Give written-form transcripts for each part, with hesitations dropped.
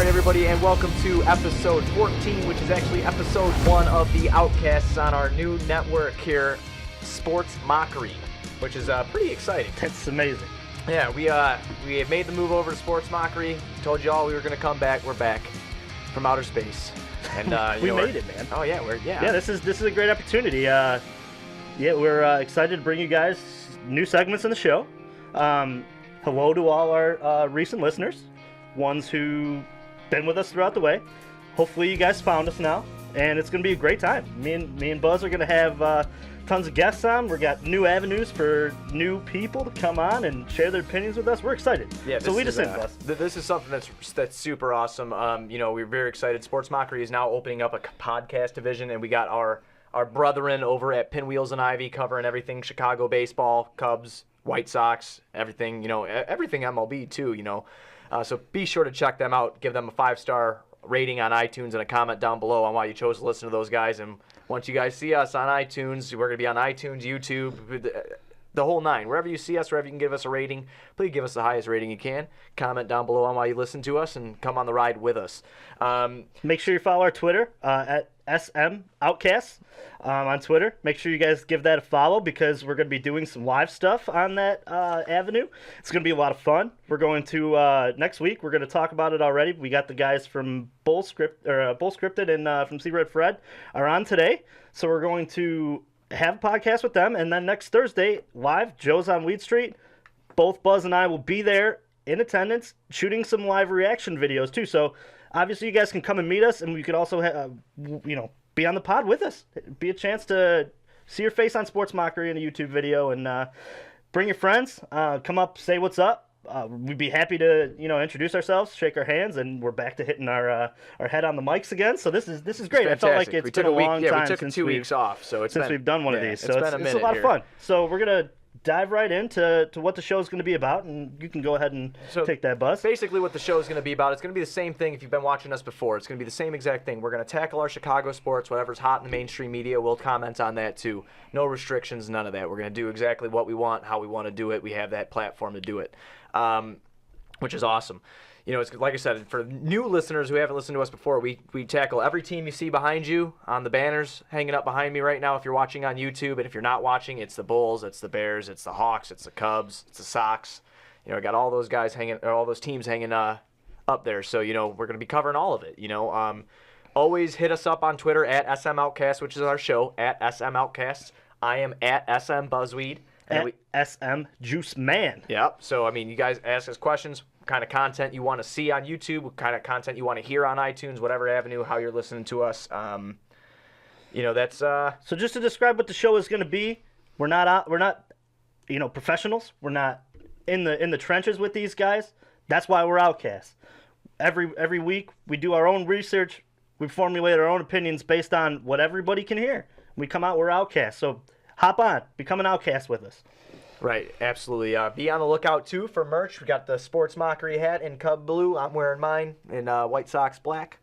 right, everybody, and welcome to episode 14, which is actually episode 1 of the Outcasts on our new network here, Sports Mockery, which is pretty exciting. That's amazing. Yeah, we have made the move over to Sports Mockery. Told you all we were going to come back. We're back from outer space, and we made it, man. Oh yeah, Yeah, this is a great opportunity. We're excited to bring you guys new segments in the show. Hello to all our recent listeners, ones who been with us throughout the way. Hopefully you guys found us now, and it's going to be a great time. Me and Buzz are going to have tons of guests on. We got new avenues for new people to come on and share their opinions with us. We're excited. Yeah, so lead us in, Buzz. This is something that's super awesome. We're very excited. Sports Mockery is now opening up a podcast division, and we got our brethren over at Pinwheels and Ivy covering everything Chicago baseball, Cubs, White Sox, everything, everything MLB too, So be sure to check them out. Give them a 5-star rating on iTunes and a comment down below on why you chose to listen to those guys. And once you guys see us on iTunes, we're going to be on iTunes, YouTube, the whole nine. Wherever you see us, wherever you can give us a rating, please give us the highest rating you can. Comment down below on why you listen to us and come on the ride with us. Make sure you follow our Twitter at SM Outcasts on Twitter. Make sure you guys give that a follow because we're going to be doing some live stuff on that avenue. It's going to be a lot of fun. We're going to next week. We're going to talk about it already. We got the guys from Bull Scripted and from C Red Fred are on today, so we're going to have a podcast with them, and then next Thursday live, Joe's on Weed Street. Both Buzz and I will be there in attendance, shooting some live reaction videos too. So obviously, you guys can come and meet us, and we could also, be on the pod with us. It'd be a chance to see your face on Sports Mockery in a YouTube video, and bring your friends. Come up, say what's up. We'd be happy to, introduce ourselves, shake our hands, and we're back to hitting our head on the mics again. So this is great. I felt like it's been a long time since 2 weeks off. So since we've done one of these. So it's a lot of fun. So we're gonna dive right into what the show is going to be about, and you can go ahead and take that, Buzz. Basically what the show is going to be about, it's going to be the same thing if you've been watching us before. It's going to be the same exact thing. We're going to tackle our Chicago sports, whatever's hot in the mainstream media. We'll comment on that too. No restrictions, none of that. We're going to do exactly what we want, how we want to do it. We have that platform to do it, which is awesome. It's like I said, for new listeners who haven't listened to us before, we tackle every team you see behind you on the banners hanging up behind me right now if you're watching on YouTube. And if you're not watching, it's the Bulls, it's the Bears, it's the Hawks, it's the Cubs, it's the Sox. I got all those guys hanging, or all those teams hanging up there. So, we're going to be covering all of it. Always hit us up on Twitter at SM Outcasts, which is our show, at SM Outcasts. I am at SM Buzzweed. At SM Juice Man. Yep. So, you guys ask us questions. Kind of content you want to see on YouTube, what kind of content you want to hear on iTunes, whatever avenue, how you're listening to us. That's So just to describe what the show is going to be, we're not professionals. We're not in the trenches with these guys. That's why we're outcasts. Every week we do our own research. We formulate our own opinions based on what everybody can hear. We come out, we're outcasts. So hop on, become an outcast with us. Right, absolutely. Be on the lookout, too, for merch. We got the Sports Mockery hat in Cub Blue. I'm wearing mine in White Sox Black.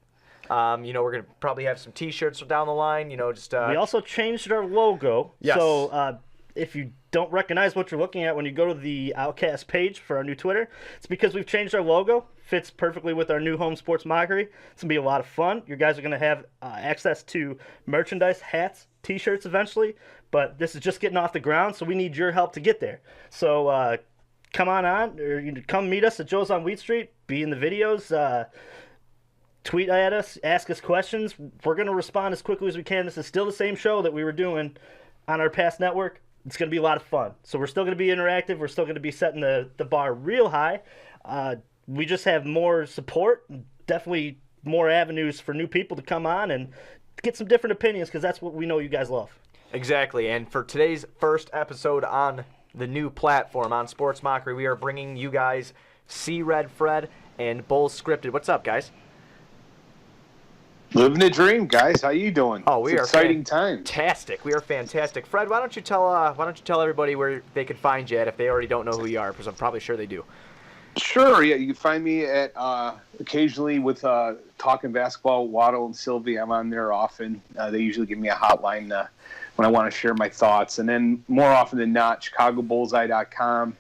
We're going to probably have some T-shirts down the line, We also changed our logo. Yes. So if you don't recognize what you're looking at when you go to the Outcast page for our new Twitter, it's because we've changed our logo. Fits perfectly with our new home Sports Mockery. It's going to be a lot of fun. You guys are going to have access to merchandise, hats, T-shirts eventually. But this is just getting off the ground, so we need your help to get there. So come on, or come meet us at Joe's on Wheat Street. Be in the videos. Tweet at us. Ask us questions. We're going to respond as quickly as we can. This is still the same show that we were doing on our past network. It's going to be a lot of fun. So we're still going to be interactive. We're still going to be setting the bar real high. We just have more support, definitely more avenues for new people to come on and get some different opinions because that's what we know you guys love. Exactly, and for today's first episode on the new platform on Sports Mockery, we are bringing you guys C Red Fred and Bull Scripted. What's up, guys? Living the dream, guys. How you doing? Oh, we it's are exciting times. Fantastic. We are fantastic. Fred, why don't you tell everybody where they can find you at if they already don't know who you are? Because I'm probably sure they do. Sure. Yeah, you can find me at occasionally with Talking Basketball. Waddle and Sylvie. I'm on there often. They usually give me a hotline when I want to share my thoughts. And then more often than not, ChicagoBullseye.com.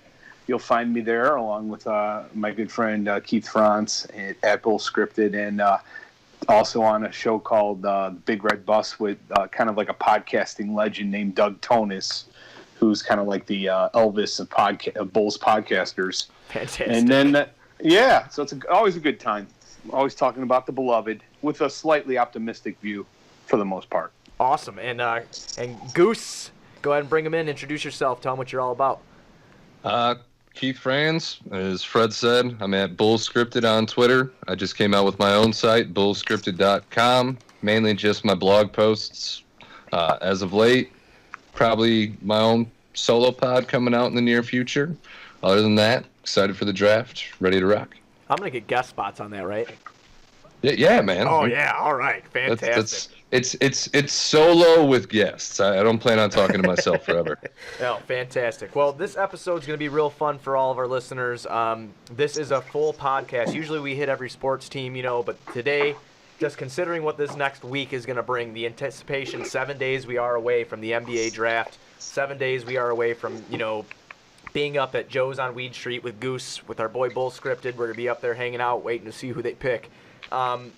you'll find me there along with my good friend Keith Franz at Bull Scripted, and also on a show called Big Red Bus with kind of like a podcasting legend named Doug Tonis, who's kind of like the Elvis of Bulls podcasters. Fantastic. And then, so it's always a good time. Always talking about the beloved with a slightly optimistic view for the most part. Awesome. And Goose, go ahead and bring him in. Introduce yourself. Tell him what you're all about. Keith Franz, as Fred said, I'm at Bull Scripted on Twitter. I just came out with my own site, bullscripted.com, mainly just my blog posts. As of late, probably my own solo pod coming out in the near future. Other than that, excited for the draft, ready to rock. I'm going to get guest spots on that, right? Yeah, man. Oh, yeah. All right. Fantastic. It's solo with guests. I don't plan on talking to myself forever. Oh, fantastic. Well, this episode is going to be real fun for all of our listeners. This is a full podcast. Usually we hit every sports team, but today, just considering what this next week is going to bring, the anticipation, 7 days we are away from the NBA draft, 7 days we are away from, being up at Joe's on Weed Street with Goose, with our boy Bull Scripted. We're going to be up there hanging out, waiting to see who they pick. So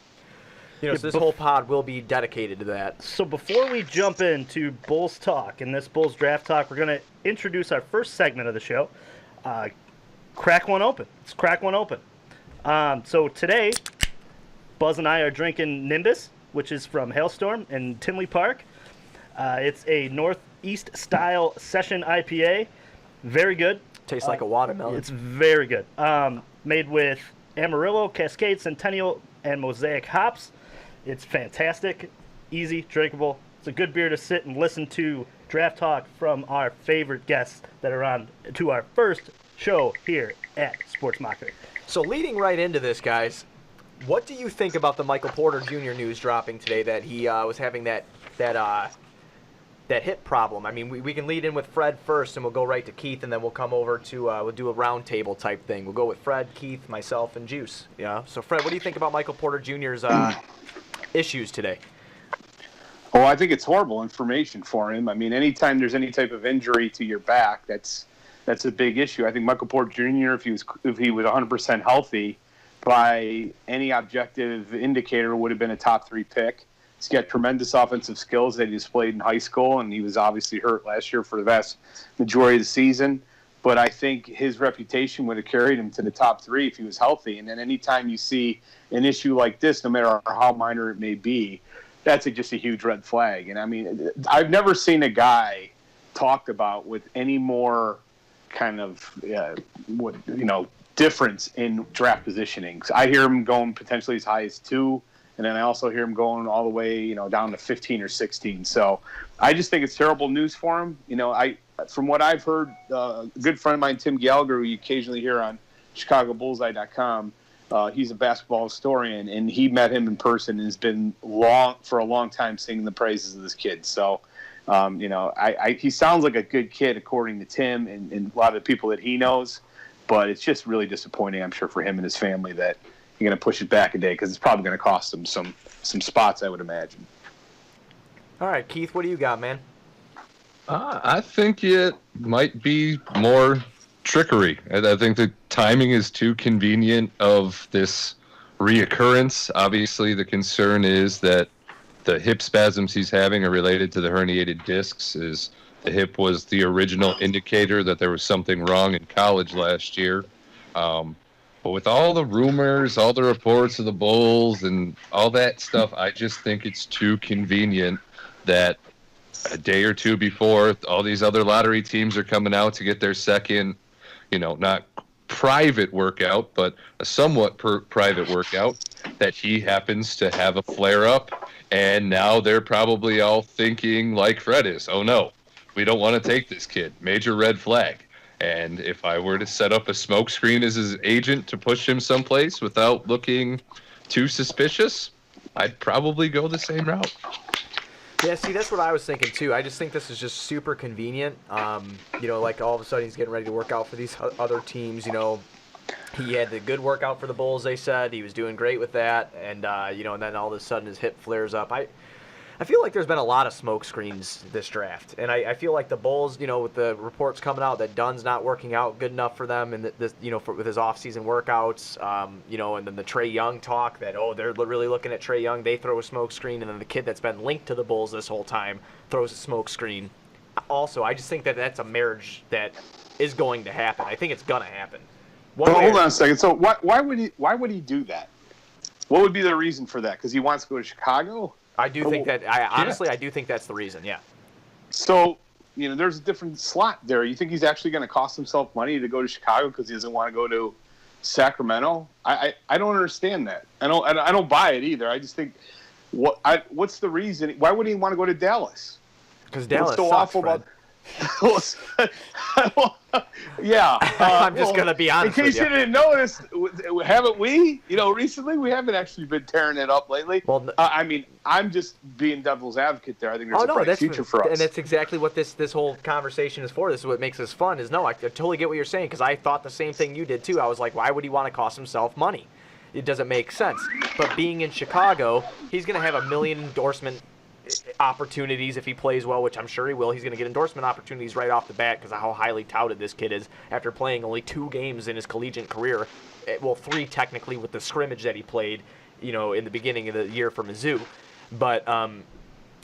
this whole pod will be dedicated to that. So before we jump into Bulls Talk and this Bulls Draft Talk, we're going to introduce our first segment of the show, Crack One Open. Let's crack one open. So today, Buzz and I are drinking Nimbus, which is from Hailstorm in Tinley Park. It's a Northeast-style session IPA. Very good. Tastes like a watermelon. It's very good. Made with Amarillo, Cascade, Centennial, and Mosaic hops. It's fantastic, easy, drinkable. It's a good beer to sit and listen to draft talk from our favorite guests that are on to our first show here at Sports Mockery. So leading right into this, guys, what do you think about the Michael Porter Jr. news dropping today that he was having that hip problem? I mean, we can lead in with Fred first, and we'll go right to Keith, and then we'll come over to we'll do a round table type thing. We'll go with Fred, Keith, myself, and Juice. Yeah. So Fred, what do you think about Michael Porter Jr.'s issues today? Well, I think it's horrible information for him. I mean, anytime there's any type of injury to your back, that's a big issue. I think Michael Porter Jr., if he was 100% healthy, by any objective indicator, would have been a top 3 pick. He's got tremendous offensive skills that he displayed in high school, and he was obviously hurt last year for the vast majority of the season. But I think his reputation would have carried him to the top 3 if he was healthy. And then anytime you see an issue like this, no matter how minor it may be, that's just a huge red flag. And, I mean, I've never seen a guy talked about with any more kind of, difference in draft positioning. So I hear him going potentially as high as 2. And then I also hear him going all the way, down to 15 or 16. So I just think it's terrible news for him. From what I've heard, a good friend of mine, Tim Gallagher, who you occasionally hear on ChicagoBullseye.com, he's a basketball historian, and he met him in person and has been for a long time singing the praises of this kid. So, he sounds like a good kid according to Tim and a lot of the people that he knows. But it's just really disappointing, I'm sure, for him and his family that you're going to push it back a day because it's probably going to cost them some spots, I would imagine. All right, Keith, what do you got, man? I think it might be more trickery. I think the timing is too convenient of this reoccurrence. Obviously, the concern is that the hip spasms he's having are related to the herniated discs. The hip was the original indicator that there was something wrong in college last year. But with all the rumors, all the reports of the Bulls and all that stuff, I just think it's too convenient that a day or two before all these other lottery teams are coming out to get their second, not private workout, but a somewhat private workout, that he happens to have a flare-up. And now they're probably all thinking like Fred is, oh no, we don't want to take this kid. Major red flag. And if I were to set up a smoke screen as his agent to push him someplace without looking too suspicious, I'd probably go the same route. Yeah, see, that's what I was thinking, too. I just think this is just super convenient. Like all of a sudden he's getting ready to work out for these other teams. He had the good workout for the Bulls, they said. He was doing great with that. And, and then all of a sudden his hip flares up. I feel like there's been a lot of smoke screens this draft, and I feel like the Bulls, with the reports coming out that Dunn's not working out good enough for them, and this, with his offseason workouts, and then the Trae Young talk that they're really looking at Trae Young, they throw a smoke screen, and then the kid that's been linked to the Bulls this whole time throws a smoke screen. Also, I just think that that's a marriage that is going to happen. I think it's gonna happen. Hold on a second. So why would he do that? What would be the reason for that? Because he wants to go to Chicago? I do think that. I do think that's the reason. Yeah. So there's a different slot there. You think he's actually going to cost himself money to go to Chicago because he doesn't want to go to Sacramento? I don't understand that. I don't buy it either. I just think what's the reason? Why would he want to go to Dallas? Because Dallas so sucks, awful Fred. Yeah, I'm just gonna be honest. In case with you didn't notice, haven't we? Recently we haven't actually been tearing it up lately. Well, I'm just being devil's advocate there. I think there's a bright future for us, and that's exactly what this whole conversation is for. This is what makes this fun. I totally get what you're saying because I thought the same thing you did too. I was like, why would he want to cost himself money? It doesn't make sense. But being in Chicago, he's gonna have a million endorsement opportunities if he plays well, which I'm sure he will. He's going to get endorsement opportunities right off the bat because of how highly touted this kid is after playing only 2 games in his collegiate career. Well, 3 technically with the scrimmage that he played, in the beginning of the year for Mizzou. But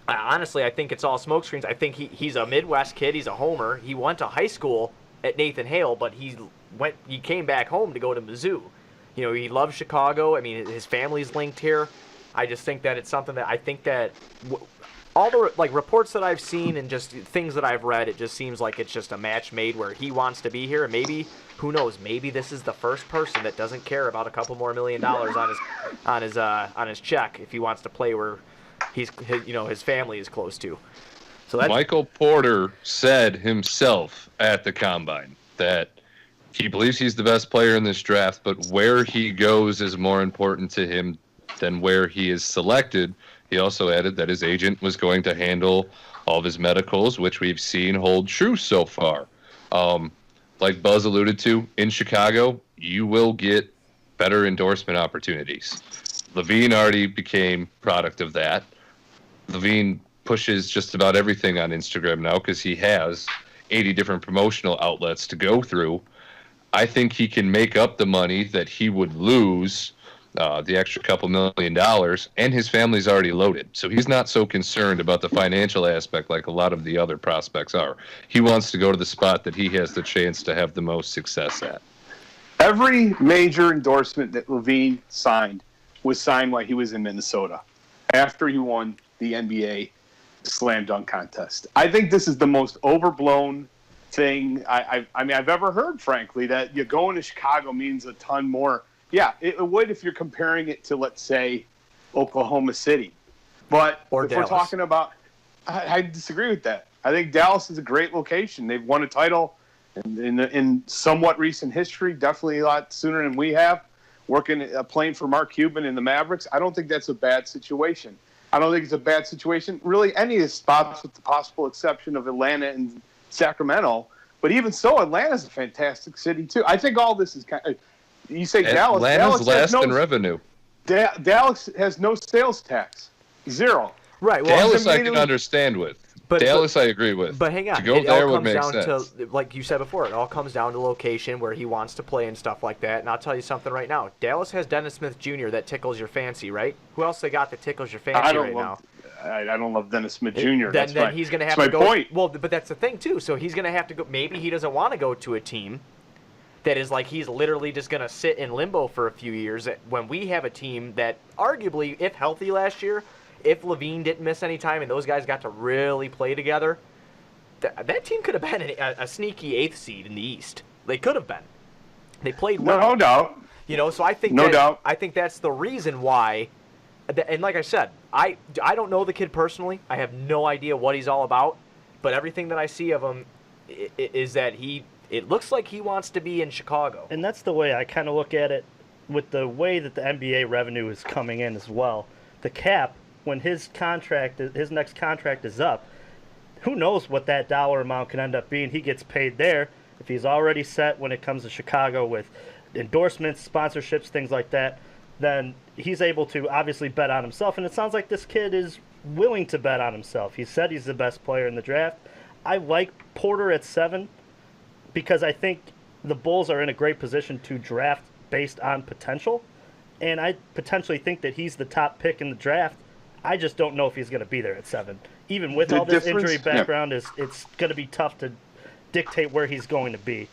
honestly, I think it's all smokescreens. I think he's a Midwest kid. He's a homer. He went to high school at Nathan Hale, but he came back home to go to Mizzou. He loves Chicago. I mean, his family's linked here. I just think that it's something that I think that all the reports that I've seen and just things that I've read, it just seems like it's just a match made where he wants to be here. And maybe, who knows, maybe this is the first person that doesn't care about a couple more $1 million on his check if he wants to play where his family is close to. So that's, Michael Porter said himself at the Combine that he believes he's the best player in this draft, but where he goes is more important to him than where he is selected. He also added that his agent was going to handle all of his medicals, which we've seen hold true so far. Like Buzz alluded to, in Chicago, you will get better endorsement opportunities. LaVine already became product of that. LaVine pushes just about everything on Instagram now because he has 80 different promotional outlets to go through. I think he can make up the money that he would lose, the extra couple $1 million, and his family's already loaded. So he's not so concerned about the financial aspect like a lot of the other prospects are. He wants to go to the spot that he has the chance to have the most success at. Every major endorsement that LaVine signed was signed while he was in Minnesota after he won the NBA slam dunk contest. I think this is the most overblown thing I've ever heard, frankly, that going to Chicago means a ton more. Yeah, it would if you're comparing it to, let's say, Oklahoma City. But or if Dallas. we're talking about, I disagree with that. I think Dallas is a great location. They've won a title in somewhat recent history, definitely a lot sooner than we have, playing for Mark Cuban in the Mavericks. I don't think that's a bad situation. I don't think it's a bad situation. Really, any of the spots with the possible exception of Atlanta and Sacramento. But even so, Atlanta's a fantastic city, too. I think all this is kind of... You say Dallas. Atlanta's last in revenue. Dallas has no sales tax. 0. Right. Well, Dallas I can understand with. Dallas I agree with. But hang on. To go there would make sense. To, like you said before, it all comes down to location, where he wants to play and stuff like that. And I'll tell you something right now. Dallas has Dennis Smith Jr. that tickles your fancy, right? Who else they got that tickles your fancy now? I don't love Dennis Smith Jr. Then he's going to have to go. Point. Well, but that's the thing, too. So he's going to have to go. Maybe he doesn't want to go to a team that is like he's literally just going to sit in limbo for a few years when we have a team that arguably, if healthy last year, if LaVine didn't miss any time and those guys got to really play together, that team could have been a sneaky 8th seed in the East. They could have been. They played well. No doubt. So I think I think that's the reason why. And like I said, I don't know the kid personally. I have no idea what he's all about. But everything that I see of him is that it looks like he wants to be in Chicago. And that's the way I kind of look at it with the way that the NBA revenue is coming in as well. The cap, when his next contract is up, who knows what that dollar amount can end up being. He gets paid there. If he's already set when it comes to Chicago with endorsements, sponsorships, things like that, then he's able to obviously bet on himself. And it sounds like this kid is willing to bet on himself. He said he's the best player in the draft. I like Porter at 7 because I think the Bulls are in a great position to draft based on potential, and I potentially think that he's the top pick in the draft. I just don't know if he's going to be there at 7. Even with all this injury background, it's going to be tough to dictate where he's going to be.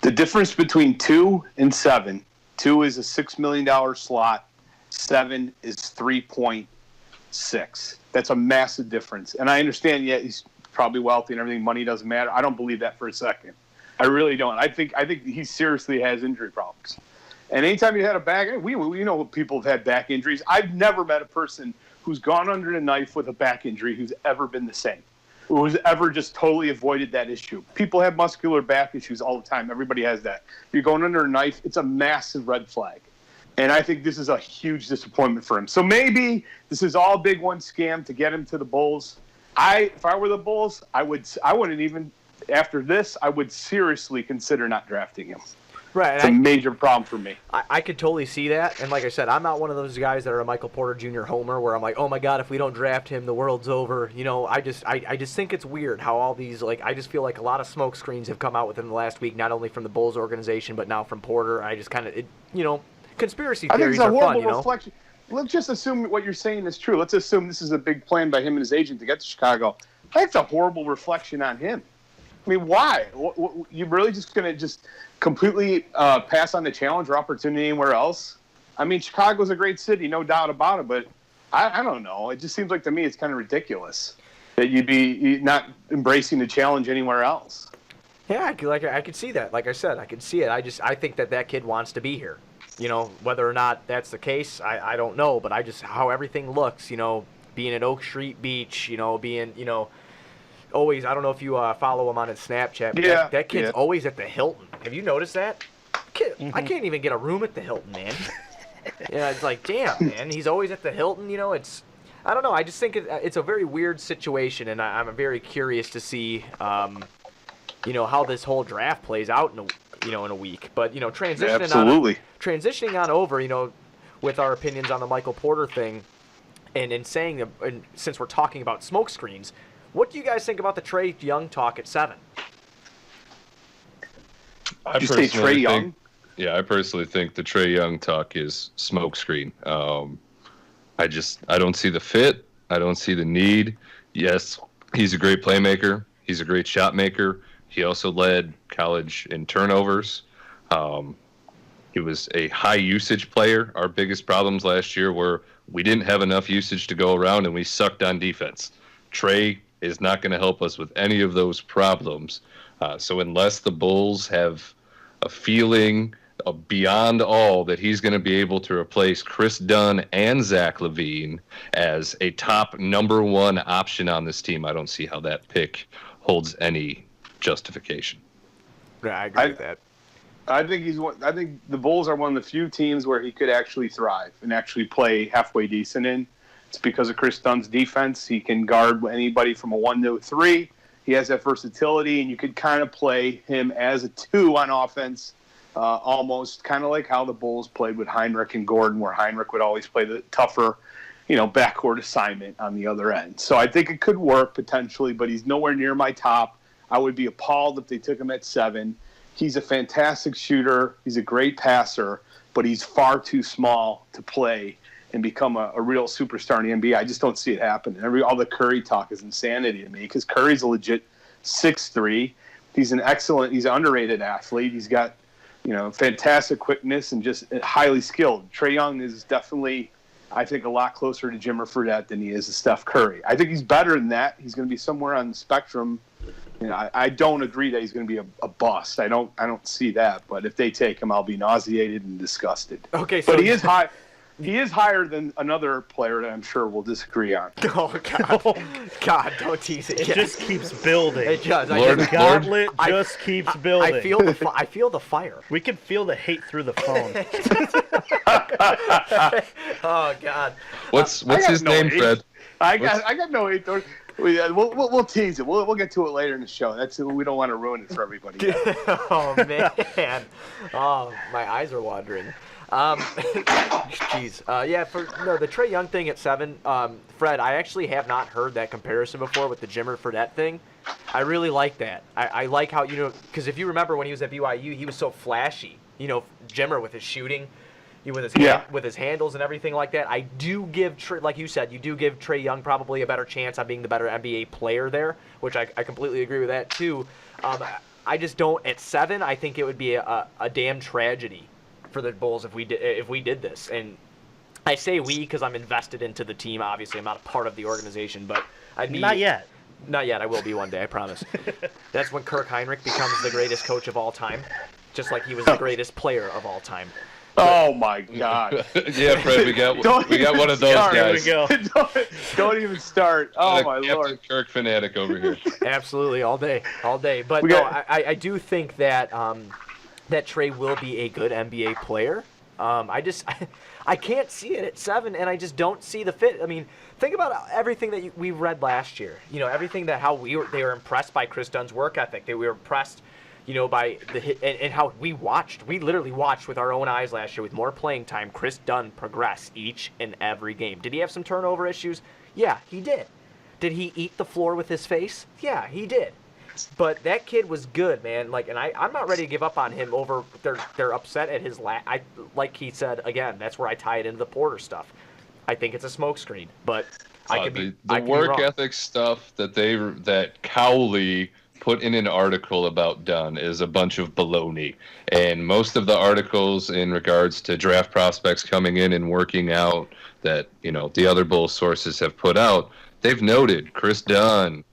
The difference between 2 and 7, 2 is a $6 million slot, 7 is 3.6. That's a massive difference. And I understand, he's probably wealthy and everything, money doesn't matter. I don't believe that for a second. I really don't. I think he seriously has injury problems. And anytime you had a back, we know people have had back injuries. I've never met a person who's gone under the knife with a back injury who's ever been the same, who's ever just totally avoided that issue. People have muscular back issues all the time. Everybody has that. If you're going under a knife, it's a massive red flag. And I think this is a huge disappointment for him. So maybe this is all a big one scam to get him to the Bulls. If I were the Bulls, I wouldn't even, after this, I would seriously consider not drafting him. Right. It's a major problem for me. I could totally see that. And like I said, I'm not one of those guys that are a Michael Porter Jr. homer where I'm like, oh my God, if we don't draft him, the world's over. I just think it's weird how all these, I just feel like a lot of smoke screens have come out within the last week, not only from the Bulls organization, but now from Porter. I just kind of, conspiracy theories are fun, reflection. Let's just assume what you're saying is true. Let's assume this is a big plan by him and his agent to get to Chicago. That's a horrible reflection on him. I mean, why? You really just going to just completely pass on the challenge or opportunity anywhere else? I mean, Chicago's a great city, no doubt about it, but I don't know. It just seems like to me it's kind of ridiculous that you'd be not embracing the challenge anywhere else. Yeah, I could see that. Like I said, I could see it. I think that kid wants to be here. Whether or not that's the case, I don't know. But how everything looks, being at Oak Street Beach, being, always, I don't know if you follow him on his Snapchat, but that kid's always at the Hilton. Have you noticed that? Kid, I can't even get a room at the Hilton, man. It's like, damn, man. He's always at the Hilton. I don't know. I just think it's a very weird situation, and I'm very curious to see, how this whole draft plays out in a week. But transitioning on over, with our opinions on the Michael Porter thing, and since we're talking about smoke screens, what do you guys think about the Trae Young talk at 7? Did you say Trae Young? Yeah, I personally think the Trae Young talk is smokescreen. I don't see the fit. I don't see the need. Yes, he's a great playmaker. He's a great shot maker. He also led college in turnovers. He was a high usage player. Our biggest problems last year were we didn't have enough usage to go around and we sucked on defense. Trae is not going to help us with any of those problems. So unless the Bulls have a feeling beyond all that he's going to be able to replace Chris Dunn and Zach LaVine as a top number 1 option on this team, I don't see how that pick holds any justification. Yeah, I agree with that. I think the Bulls are one of the few teams where he could actually thrive and actually play halfway decent in. It's because of Chris Dunn's defense. He can guard anybody from a 1 to a 3. He has that versatility, and you could kind of play him as a 2 on offense, almost kind of like how the Bulls played with Heinrich and Gordon, where Heinrich would always play the tougher, backcourt assignment on the other end. So I think it could work potentially, but he's nowhere near my top. I would be appalled if they took him at 7. He's a fantastic shooter. He's a great passer, but he's far too small to play and become a real superstar in the NBA. I just don't see it happening. All the Curry talk is insanity to me because Curry's a legit 6'3". He's an underrated athlete. He's got, fantastic quickness and just highly skilled. Trae Young is definitely, I think, a lot closer to Jimmer Fredette than he is to Steph Curry. I think he's better than that. He's going to be somewhere on the spectrum. I don't agree that he's going to be a bust. I don't see that. But if they take him, I'll be nauseated and disgusted. Okay, so but he is high. He is higher than another player that I'm sure we'll disagree on. Oh, God. God, don't tease it. It just keeps building. It does. The gauntlet just keeps building. I feel the fire. We can feel the hate through the phone. Oh, God. What's his name, Fred? I got no hate. We'll tease it. We'll get to it later in the show. We don't want to ruin it for everybody. Oh, man. Oh, my eyes are wandering. Jeez. Yeah, the Trae Young thing at 7, Fred, I actually have not heard that comparison before with the Jimmer Fredette thing. I really like that. I like how, because if you remember when he was at BYU, he was so flashy. Jimmer with his shooting, with his handles and everything like that. I do give, like you said, you do give Trae Young probably a better chance on being the better NBA player there, which I completely agree with that too. I just don't, at 7, I think it would be a damn tragedy for the Bulls if we did this. And I say we because I'm invested into the team. Obviously, I'm not a part of the organization, but I'd be Not yet. Not yet. I will be one day. I promise. That's when Kirk Heinrich becomes the greatest coach of all time, just like he was the greatest player of all time. Oh my God! Yeah, Fred, we got one of those guys. Here we go. Don't even start. Oh my Captain Lord! Kirk fanatic over here. Absolutely, all day. But I do think that that Trae will be a good NBA player. I can't see it at 7, and I just don't see the fit. I mean, think about everything that we read last year. Everything that they were impressed by Chris Dunn's work ethic. They were impressed, by the hit and how we literally watched with our own eyes last year with more playing time, Chris Dunn progress each and every game. Did he have some turnover issues? Yeah, he did. Did he eat the floor with his face? Yeah, he did. But that kid was good, man. And I'm not ready to give up on him over. They're upset at his like he said again. That's where I tie it into the Porter stuff. I think it's a smokescreen, but I could be the work ethic stuff that Cowley put in an article about Dunn is a bunch of baloney. And most of the articles in regards to draft prospects coming in and working out that the other Bulls sources have put out, they've noted Chris Dunn,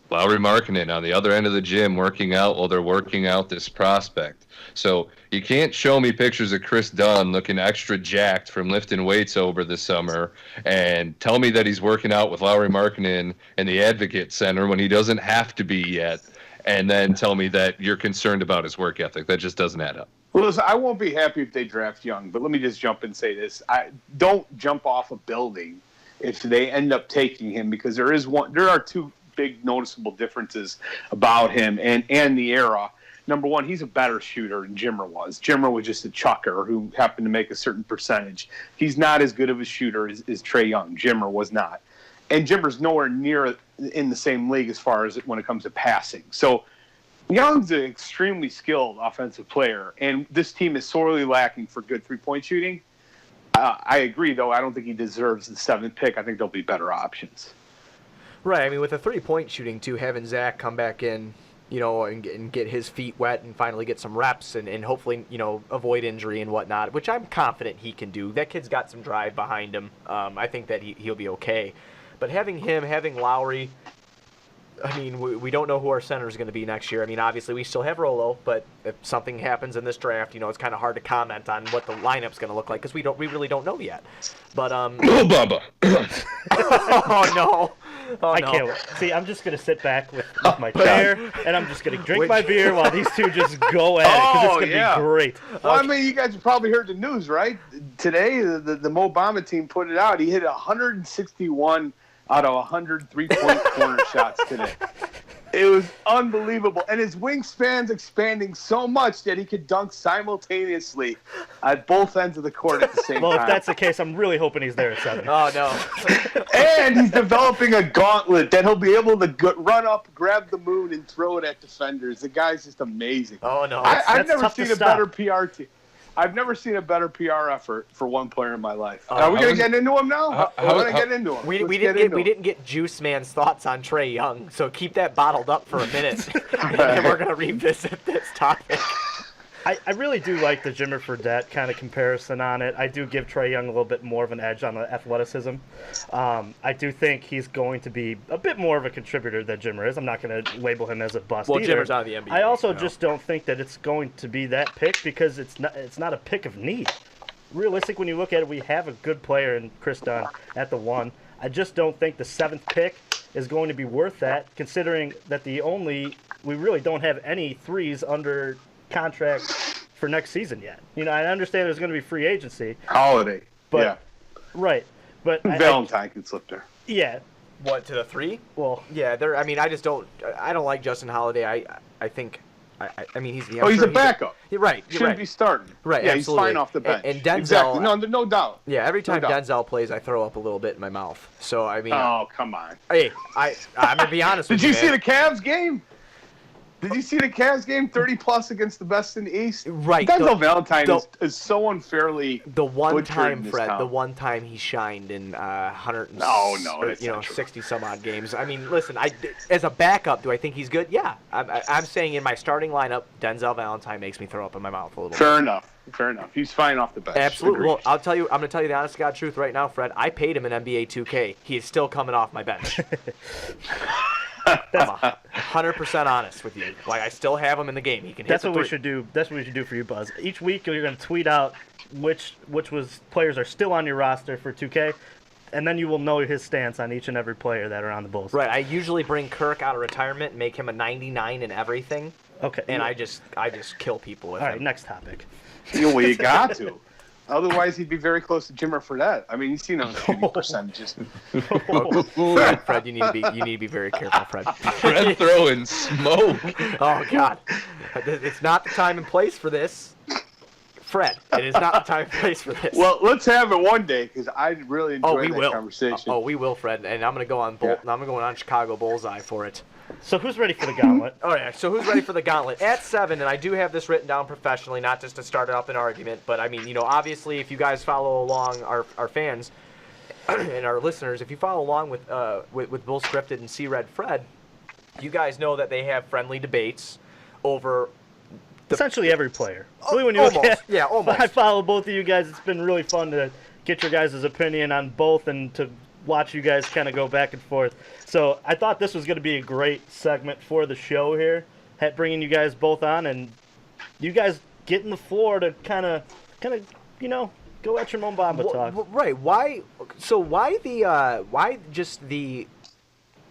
Lauri Markkanen on the other end of the gym working out while they're working out this prospect. So you can't show me pictures of Chris Dunn looking extra jacked from lifting weights over the summer and tell me that he's working out with Lauri Markkanen in the Advocate Center when he doesn't have to be yet, and then tell me that you're concerned about his work ethic. That just doesn't add up. Well, listen, I won't be happy if they draft Young, but let me just jump and say this. Don't jump off a building if they end up taking him, because there are two big noticeable differences about him and the era. Number one, he's a better shooter than Jimmer was. Jimmer was just a chucker who happened to make a certain percentage. He's not as good of a shooter as Trae Young. Jimmer was not. And Jimmer's nowhere near in the same league as far as when it comes to passing. So Young's an extremely skilled offensive player, and this team is sorely lacking for good three-point shooting. I agree, though. I don't think he deserves the 7th pick. I think there'll be better options. Right. I mean, with the 3-point shooting, too, having Zach come back in, and get his feet wet and finally get some reps and hopefully, avoid injury and whatnot, which I'm confident he can do. That kid's got some drive behind him. I think that he'll be okay. But having Lowry, I mean, we don't know who our center is going to be next year. I mean, obviously we still have Rolo, but if something happens in this draft, it's kind of hard to comment on what the lineup's going to look like because we really don't know yet. But Bubba. Oh no. Oh, I can't. See, I'm just gonna sit back with my chair, and I'm just gonna drink my beer while these two just go at it because it's gonna be great. Well, I mean, you guys probably heard the news, right? Today, the Mo Bamba team put it out. He hit 161 out of 100 3-point corner shots today. It was unbelievable. And his wingspan's expanding so much that he could dunk simultaneously at both ends of the court at the same time. Well, if that's the case, I'm really hoping he's there at 7. Oh, no. And he's developing a gauntlet that he'll be able to run up, grab the moon, and throw it at defenders. The guy's just amazing. Oh, no. I've never seen a better PR team. I've never seen a better PR effort for one player in my life. Are we going to get into him now? We're going to get into him. We didn't get Juice Man's thoughts on Trae Young, so keep that bottled up for a minute, and then we're going to revisit this topic. I really do like the Jimmer Fredette kind of comparison on it. I do give Trae Young a little bit more of an edge on the athleticism. I do think he's going to be a bit more of a contributor than Jimmer is. I'm not going to label him as a bust either. Jimmer's out of the NBA. I also just don't think that it's going to be that pick because it's not a pick of need. Realistic, when you look at it, we have a good player in Chris Dunn at the 1. I just don't think the 7th pick is going to be worth that, considering that we really don't have any 3s under contract for next season yet. I understand there's going to be free agency. Holiday. But, yeah. Right. But Valentine can slip there. Yeah. What, to the 3? Well, yeah, I don't like Justin Holiday. I think I mean, he's he's a backup. You're right. Shouldn't right. be starting. Right. Yeah, absolutely. he's fine off the bench. And Denzel. Exactly. No doubt. Yeah, every time No doubt. Denzel plays, I throw up a little bit in my mouth. So I mean. Oh, come on. Hey, I'm gonna be honest with Did you. you see man. the Cavs game? Did you see the Cavs game? 30+ against the best in the East. Right. Denzel Valentine is so unfairly the one butchered time, in this Fred. town. The one time he shined in 100. No, that's not true. 60 some odd games. I mean, listen. As a backup, do I think he's good? Yeah. I'm saying in my starting lineup, Denzel Valentine makes me throw up in my mouth a little. Fair enough. He's fine off the bench. Absolutely. Agreed. Well, I'm going to tell you the honest to God truth right now, Fred. I paid him in NBA 2K. He is still coming off my bench. I'm 100% honest with you. Like, I still have him in the game. He can hit That's the what we three. should do. That's what we should do for you, Buzz. Each week you're going to tweet out which players are still on your roster for 2K, and then you will know his stance on each and every player that are on the Bulls. Right. I usually bring Kirk out of retirement and make him a 99 in everything, Okay. and I just kill people with All right. him. Next topic. Well, you got to. Otherwise, he'd be very close to Jimmer Fredette. I mean, you've seen him shooting percentages. Fred, you need to be very careful, Fred. Fred throwing smoke. Oh God, it's not the time and place for this, Fred. It is not the time and place for this. Well, let's have it one day because I really enjoy we that will. conversation. Oh, we will, Fred, and I'm gonna go on. Yeah. I'm gonna go on Chicago Bullseye for it. So who's ready for the gauntlet? Oh yeah. So who's ready for the gauntlet? At 7, and I do have this written down professionally, not just to start up an argument, but I mean, obviously, if you guys follow along, our fans and our listeners, if you follow along with Bull Scripted and See Red Fred, you guys know that they have friendly debates over. Essentially every player. Really, when you look Almost. at, Yeah, almost. I follow both of you guys. It's been really fun to get your guys' opinion on both and to watch you guys kind of go back and forth. So I thought this was going to be a great segment for the show here, bringing you guys both on, and you guys getting the floor to kind of go at your Mo Bamba talk. Right? Why? So why just the?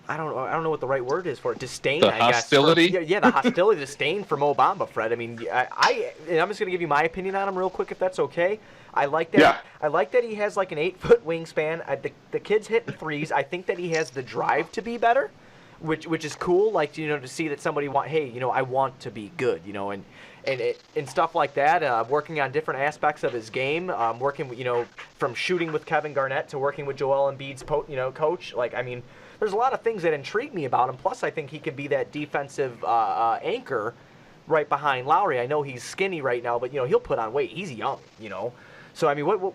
I don't know what the right word is for it. Disdain, The I guess. hostility? Yeah, the hostility, disdain for Mo Bamba, Fred. I mean, I'm just gonna give you my opinion on him real quick, if that's okay. I like that. Yeah. I like that he has like an 8-foot wingspan. The kid's hitting threes. I think that he has the drive to be better, which is cool. Like to see that somebody I want to be good. And stuff like that. Working on different aspects of his game. Working from shooting with Kevin Garnett to working with Joel Embiid's coach. Like I mean. There's a lot of things that intrigue me about him. Plus, I think he could be that defensive anchor right behind Lowry. I know he's skinny right now, but he'll put on weight. He's young, So I mean, what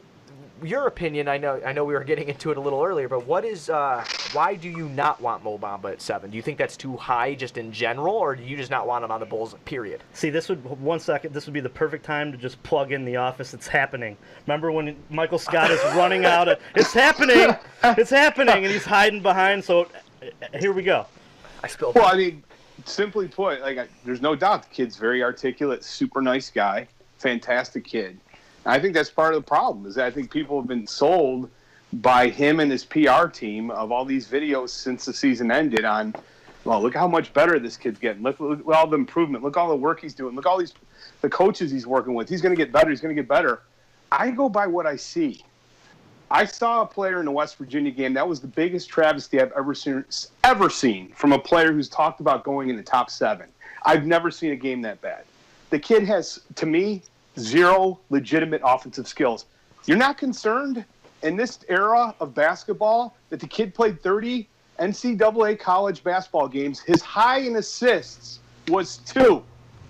your opinion? I know we were getting into it a little earlier, but why do you not want Mo Bamba at 7? Do you think that's too high just in general, or do you just not want him on the Bulls? Period. See, this would be the perfect time to just plug in The Office. It's happening. Remember when Michael Scott is running out of, it's happening, and he's hiding behind. So here we go. I spilled. Well, I mean, simply put, there's no doubt the kid's very articulate, super nice guy, fantastic kid. And I think that's part of the problem is that I think people have been sold by him and his PR team of all these videos since the season ended on, well, look how much better this kid's getting. Look all the improvement. Look all the work he's doing. Look all the coaches he's working with. He's going to get better. He's going to get better. I go by what I see. I saw a player in the West Virginia game. That was the biggest travesty I've ever seen from a player who's talked about going in the top 7. I've never seen a game that bad. The kid has, to me, 0 legitimate offensive skills. You're not concerned in this era of basketball that the kid played 30 NCAA college basketball games. His high in assists was 2.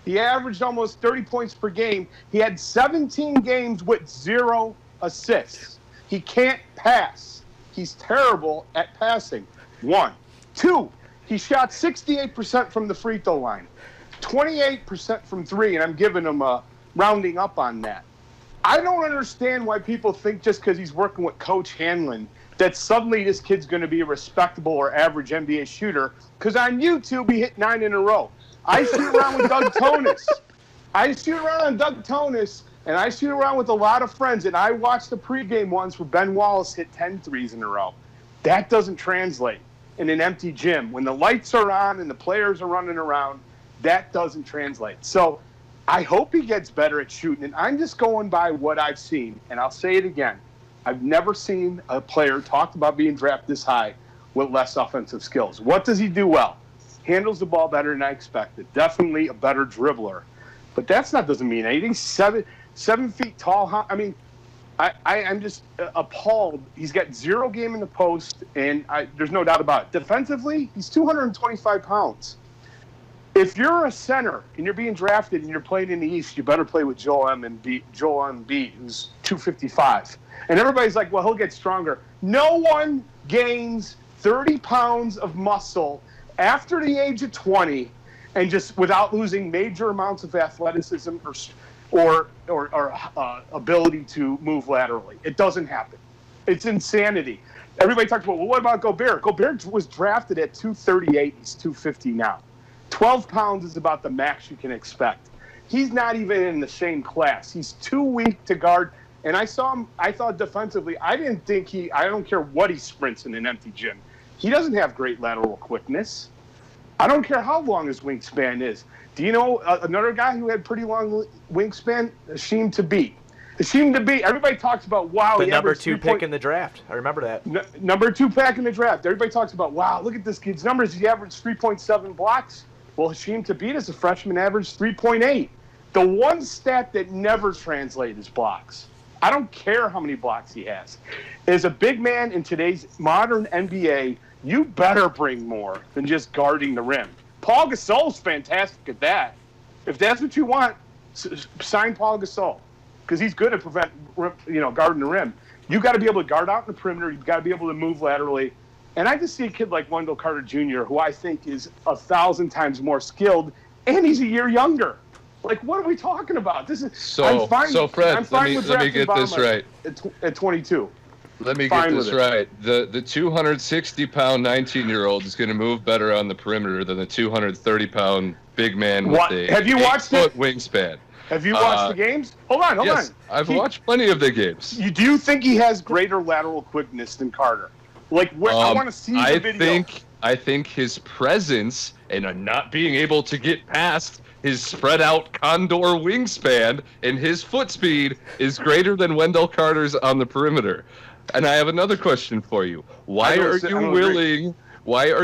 He averaged almost 30 points per game. He had 17 games with 0 assists. He can't pass. He's terrible at passing. 1. 2, he shot 68% from the free throw line, 28% from 3, and I'm giving him a rounding up on that. I don't understand why people think just because he's working with Coach Hanlon that suddenly this kid's going to be a respectable or average NBA shooter, because on YouTube he hit 9 in a row. I shoot around with Doug Tonis. I shoot around on Doug Tonis, and I shoot around with a lot of friends, and I watched the pregame ones where Ben Wallace hit 10 threes in a row. That doesn't translate in an empty gym. When the lights are on and the players are running around, that doesn't translate. So I hope he gets better at shooting, and I'm just going by what I've seen, and I'll say it again. I've never seen a player talked about being drafted this high with less offensive skills. What does he do well? handles the ball better than I expected. Definitely a better dribbler. But doesn't mean anything. 7 feet tall. I mean, I'm just appalled. He's got 0 game in the post, and there's no doubt about it. Defensively, he's 225 pounds. If you're a center and you're being drafted and you're playing in the East, you better play with Joel Embiid, who's 255. And everybody's like, well, he'll get stronger. No one gains 30 pounds of muscle after the age of 20 and just without losing major amounts of athleticism or ability to move laterally. It doesn't happen. It's insanity. Everybody talks about, well, what about Gobert? Gobert was drafted at 238. He's 250 now. 12 pounds is about the max you can expect. He's not even in the same class. He's too weak to guard. And I thought defensively, I don't care what he sprints in an empty gym. He doesn't have great lateral quickness. I don't care how long his wingspan is. Do you know another guy who had pretty long wingspan? Hasheem Thabeet. Everybody talks about, wow. The number 2 pick in the draft. I remember that. Number 2 pick in the draft. Everybody talks about, wow, look at this kid's numbers. He averaged 3.7 blocks. Well, Hasheem Thabeet as a freshman averaged 3.8. The one stat that never translates is blocks. I don't care how many blocks he has. As a big man in today's modern NBA, you better bring more than just guarding the rim. Paul Gasol's fantastic at that. If that's what you want, sign Paul Gasol because he's good at guarding the rim. You got to be able to guard out in the perimeter. You've got to be able to move laterally. And I just see a kid like Wendell Carter Jr., who I think is 1,000 times more skilled, and he's a year younger. Like, what are we talking about? This is so Fred. Let me get this right. At 22. Let me get this right. The 260-pound 19-year-old is going to move better on the perimeter than the 230-pound big man with a Have you watched 8-foot wingspan. Have you watched the games? Hold on. Yes, I've watched plenty of the games. Do you think he has greater lateral quickness than Carter? Like, I want to see the video. I think his presence and not being able to get past his spread-out condor wingspan and his foot speed is greater than Wendell Carter's on the perimeter. And I have another question for you. Why are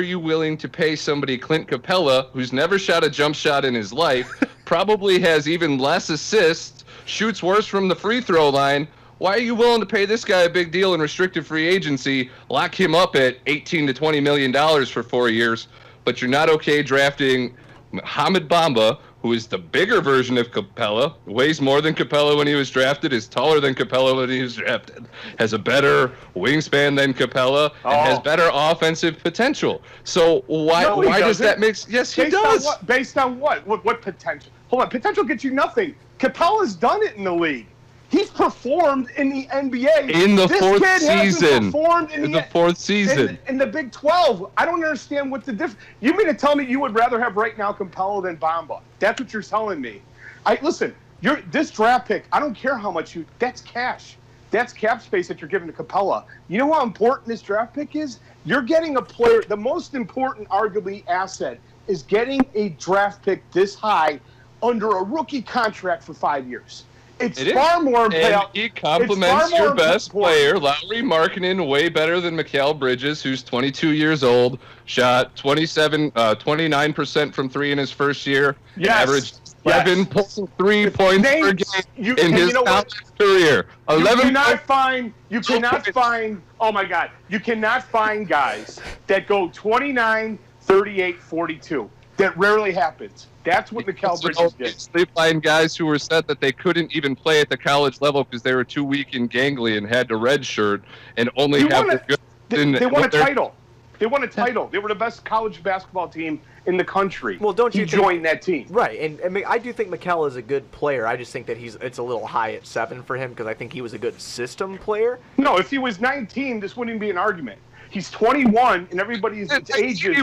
you willing to pay somebody, Clint Capella, who's never shot a jump shot in his life, probably has even less assists, shoots worse from the free throw line? Why are you willing to pay this guy a big deal in restricted free agency, lock him up at $18 to $20 million for 4 years, but you're not okay drafting Mohamed Bamba, who is the bigger version of Capella, weighs more than Capella when he was drafted, is taller than Capella when he was drafted, has a better wingspan than Capella, and has better offensive potential. So why does that make sense? Yes, he does. Based on what? What potential? Hold on. Potential gets you nothing. Capella's done it in the league. He's performed in the NBA. In the fourth season. In the fourth season. In the Big 12. I don't understand what the difference. You mean to tell me you would rather have right now Capella than Bamba? That's what you're telling me. Listen, this draft pick, I don't care how much that's cash. That's cap space that you're giving to Capella. You know how important this draft pick is? You're getting a player, the most important, arguably, asset is getting a draft pick this high under a rookie contract for 5 years. It's far more important. And he complements your best player, Lauri Markkanen, way better than Mikal Bridges, who's 22 years old, shot 29% from three in his first year, averaged 7.3 points per game in his college career. You cannot find, oh my God, you cannot find guys that go 29, 38, 42. That rarely happens. That's what Mikal Bridges did. They find guys who were said that they couldn't even play at the college level because they were too weak and gangly and had to redshirt and only have the good. They won a title. They won a title. They were the best college basketball team in the country. Well, don't you join that team? Right, and I do think Mikal is a good player. I just think that it's a little high at 7 for him because I think he was a good system player. No, if he was 19, this wouldn't be an argument. He's 21, and everybo's ages.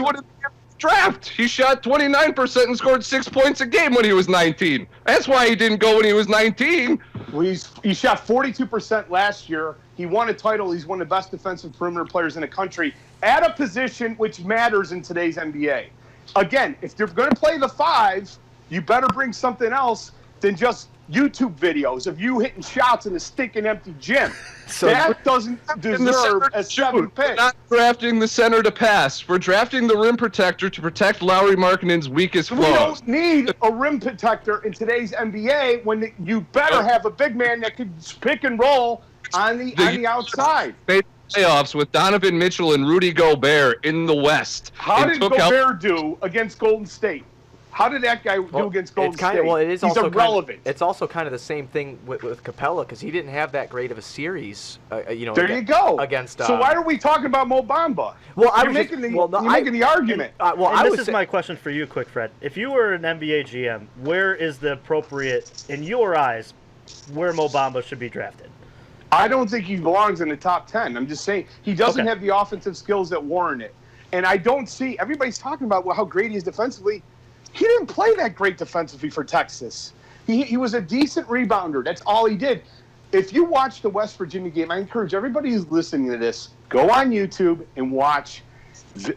Draft. He shot 29% and scored 6 points a game when he was 19. That's why he didn't go when he was 19. Well, he shot 42% last year. He won a title. He's one of the best defensive perimeter players in the country at a position which matters in today's NBA. Again, if you're going to play the 5, you better bring something else than just YouTube videos of you hitting shots in a stinking empty gym. So that doesn't deserve a 7 pick. We're not drafting the center to pass. We're drafting the rim protector to protect Lauri Markkinen's weakest We flaws. don't need a rim protector in today's NBA when you better have a big man that could pick and roll on the outside. Playoffs with Donovan Mitchell and Rudy Gobert in the West. How did Gobert do against Golden State? How did that guy do against Golden State? Well, it is He's also irrelevant. It's also kind of the same thing with Capella because he didn't have that great of a series. There you go. Against. So why are we talking about Mo Bamba? Well, you're making the argument. And this is my question for you, quick, Fred. If you were an NBA GM, where is the appropriate, in your eyes, where Mo Bamba should be drafted? I don't think he belongs in the top 10. I'm just saying he doesn't have the offensive skills that warrant it. And I don't see everybody's talking about how great he is defensively. He didn't play that great defensively for Texas. He was a decent rebounder. That's all he did. If you watch the West Virginia game, I encourage everybody who's listening to this, go on YouTube and watch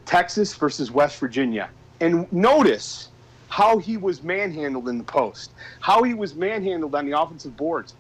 Texas versus West Virginia. And notice how he was manhandled in the post, how he was manhandled on the offensive boards.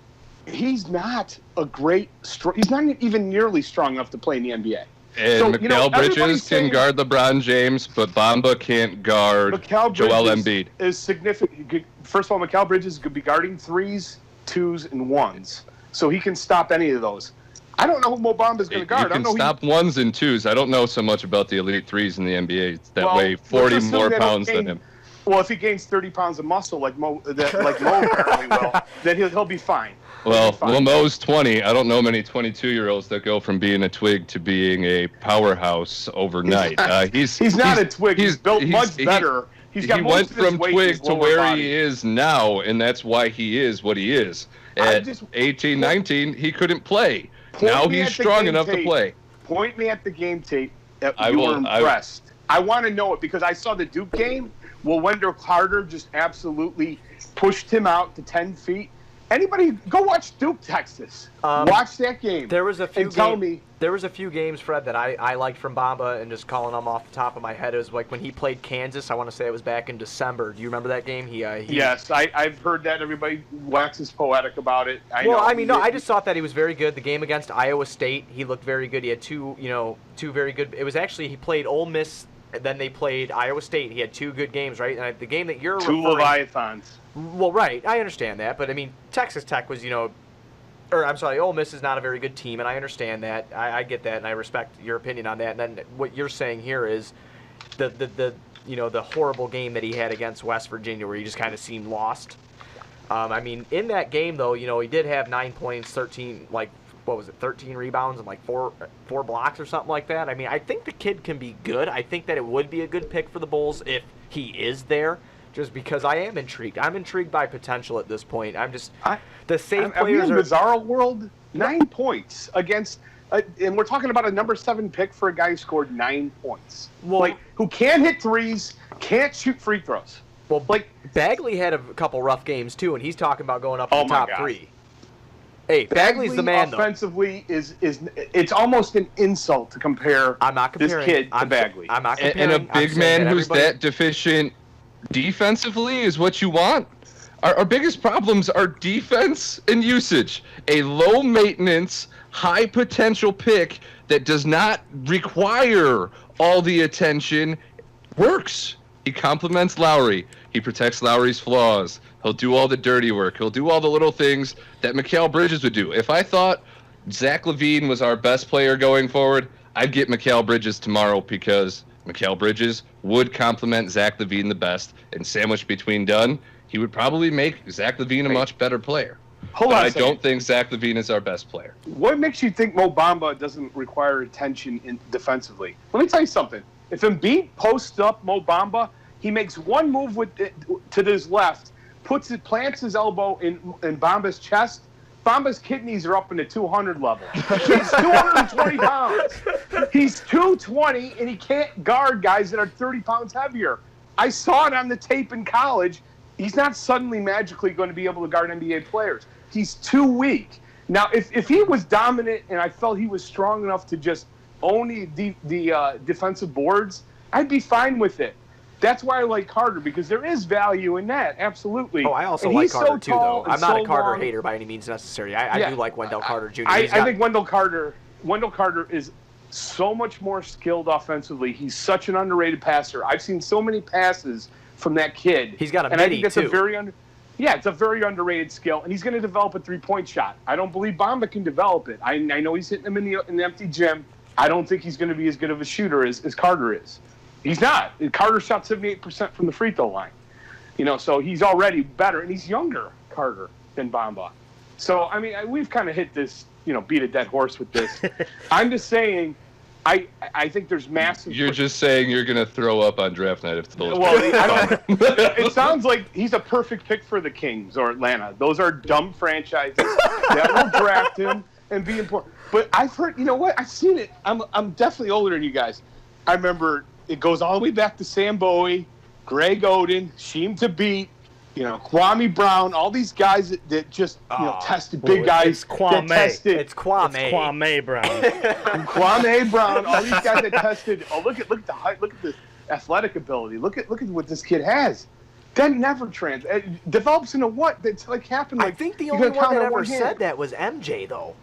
He's not he's not even nearly strong enough to play in the NBA. And Mikal Bridges can guard LeBron James, but Bamba can't guard Joel Embiid. Is significant. First of all, Mikal Bridges could be guarding 3s, 2s, and 1s, so he can stop any of those. I don't know who Mo Bamba is going to guard. He can stop 1s and 2s. I don't know so much about the elite 3s in the NBA that weigh 40 more pounds than him. Well, if he gains 30 pounds of muscle like Mo apparently will, then he'll be fine. Well, Mo's 20. I don't know many 22-year-olds that go from being a twig to being a powerhouse overnight. He's not a twig. He's built much better. He went from twig to where he is now, and that's why he is what he is. At 18, 19, he couldn't play. Now he's strong enough to play. Point me at the game tape that you were impressed. I want to know it because I saw the Duke game. Well, Wendell Carter just absolutely pushed him out to 10 feet. Anybody go watch Duke, Texas. Watch that game. There was a few games, Fred, that I liked from Bamba, and just calling them off the top of my head, it was like when he played Kansas. I want to say it was back in December. Do you remember that game? Yes, I've heard that. Everybody waxes poetic about it. I just thought that he was very good. The game against Iowa State, he looked very good. He had two very good. It was actually he played Ole Miss. And then they played Iowa State. He had 2 good games, right? And the game that you're referring... 2 Leviathans. Well, right. I understand that. But, I mean, Texas Tech was, Ole Miss is not a very good team, and I understand that. I get that, and I respect your opinion on that. And then what you're saying here is the horrible game that he had against West Virginia where he just kind of seemed lost. I mean, in that game, though, he did have 9 points, 13 rebounds and like four blocks or something like that. I mean, I think the kid can be good. I think that it would be a good pick for the Bulls if he is there, just because I am intrigued. I'm intrigued by potential at this point. The safe players are... bizarre world, 9 points against... and we're talking about a number 7 pick for a guy who scored 9 points. Well, who can't hit 3s, can't shoot free throws. Well, Bagley had a couple rough games, too, and he's talking about going up to the top 3. Hey, Bagley's the man, offensively, though. It's almost an insult to compare this kid to Bagley. I'm not comparing. And a big man who's that deficient defensively is what you want. Our biggest problems are defense and usage. A low-maintenance, high-potential pick that does not require all the attention works. He complements Lowry. He protects Lowry's flaws. He'll do all the dirty work. He'll do all the little things that Mikal Bridges would do. If I thought Zach LaVine was our best player going forward, I'd get Mikal Bridges tomorrow because Mikal Bridges would complement Zach LaVine the best. And sandwiched between Dunn, he would probably make Zach LaVine a much better player. I don't think Zach LaVine is our best player. What makes you think Mo Bamba doesn't require attention defensively? Let me tell you something. If Embiid posts up Mo Bamba, he makes one move to his left, plants his elbow in Bamba's chest. Bamba's kidneys are up in the 200 level. He's 220 pounds. He's 220, and he can't guard guys that are 30 pounds heavier. I saw it on the tape in college. He's not suddenly magically going to be able to guard NBA players. He's too weak. Now, if he was dominant and I felt he was strong enough to just own the defensive boards, I'd be fine with it. That's why I like Carter, because there is value in that. Absolutely. Oh, I also And like he's Carter so too, tall though. and I'm not so a Carter long. hater by any means necessary. I do like Wendell Carter Jr. I He's got- think Wendell Carter is so much more skilled offensively. He's such an underrated passer. I've seen so many passes from that kid. He's got a and I midi, think that's too. it's a very underrated skill, and he's going to develop a three-point shot. I don't believe Bamba can develop it. I know he's hitting them in the empty gym. I don't think he's going to be as good of a shooter as Carter is. He's not. Carter shot 78% from the free throw line. So he's already better, and he's younger, Carter, than Bamba. So, I mean, we've kind of hit this, beat a dead horse with this. I'm just saying, I think there's massive. You're just saying you're going to throw up on draft night if the Bulls. Well, it sounds like he's a perfect pick for the Kings or Atlanta. Those are dumb franchises that will draft him and be important. But I've heard, you know what? I've seen it. I'm definitely older than you guys. I remember it goes all the way back to Sam Bowie, Greg Oden, Sheem Tabit, Kwame Brown, all these guys that just tested big guys. It's Kwame. That tested. It's Kwame. It's Kwame Brown. Kwame Brown, all these guys that tested. Oh, look at the height, look at the athletic ability. Look at what this kid has. That never develops into what? That's like happened. I think the only one that ever said that was MJ, though.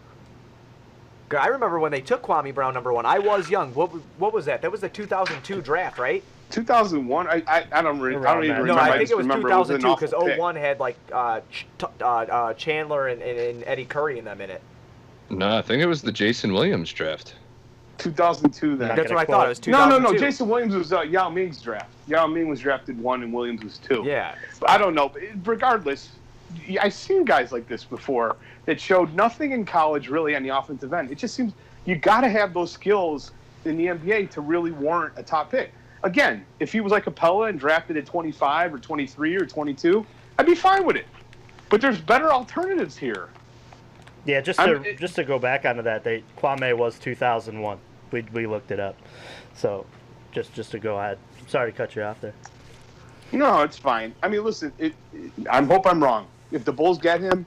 I remember when they took Kwame Brown #1. I was young. What was that? That was the 2002 draft, right? 2001. I don't even remember. No, I think it was remember 2002 because it was an awful 01 had like Chandler and Eddie Curry in them in it. No, I think it was the Jason Williams draft. 2002 then. That's what I thought. It was 2002. No. Jason Williams was Yao Ming's draft. Yao Ming was drafted 1 and Williams was 2. Yeah. But I don't know. Regardless, I've seen guys like this before that showed nothing in college really on the offensive end. It just seems you got to have those skills in the NBA to really warrant a top pick. Again, if he was like Capella and drafted at 25 or 23 or 22, I'd be fine with it. But there's better alternatives here. Yeah, just to go back onto that, Kwame was 2001. We looked it up. So, just to go ahead. Sorry to cut you off there. No, it's fine. I mean, listen, I hope I'm wrong. If the Bulls get him,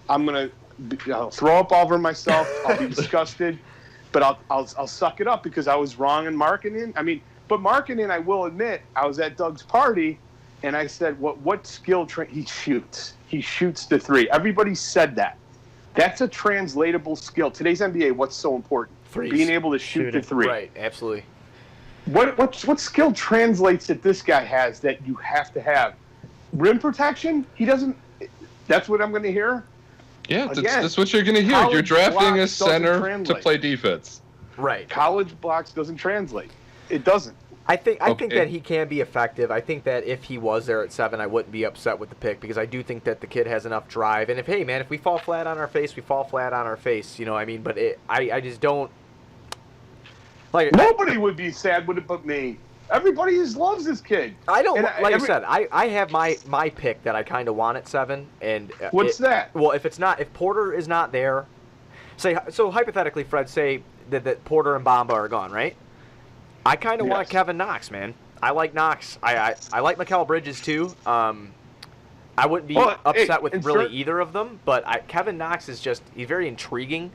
I'll throw up all over myself. I'll be disgusted, but I'll suck it up because I was wrong in marketing. I mean, but marketing, I will admit, I was at Doug's party, and I said, "What skill? He shoots. He shoots the three." Everybody said that. That's a translatable skill. Today's NBA, what's so important? Threes. Being able to shoot the three. Right. Absolutely. What skill translates that this guy has that you have to have? Rim protection? He doesn't. That's what I'm going to hear. Yeah, that's what you're going to hear. You're drafting a center to play defense. Right. College blocks doesn't translate. It doesn't. I think that he can be effective. I think that if he was there at 7, I wouldn't be upset with the pick because I do think that the kid has enough drive. And if we fall flat on our face, we fall flat on our face. You know what I mean? But I just don't. Nobody would be sad with it but me. Everybody just loves this kid. I don't. I said, I have my pick that I kind of want at 7. And what's that? Well, if Porter is not there, so hypothetically, Fred, say that Porter and Bamba are gone, right? I kind of want Kevin Knox, man. I like Knox. I like Mikal Bridges too. I wouldn't be upset with really either of them, but Kevin Knox is he's very intriguing.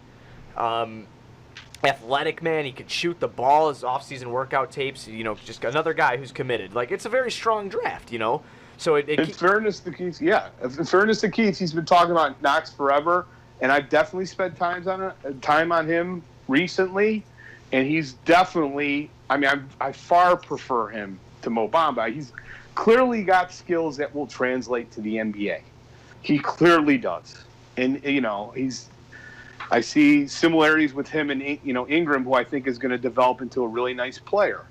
Athletic, man. He could shoot the ball. His off-season workout tapes. Just another guy who's committed. Like, it's a very strong draft. So in fairness to Keith, he's been talking about Knox forever, and I've definitely spent time on him recently, and he's definitely. I mean, I far prefer him to Mo Bamba. He's clearly got skills that will translate to the NBA. He clearly does, and I see similarities with him and Ingram, who I think is going to develop into a really nice player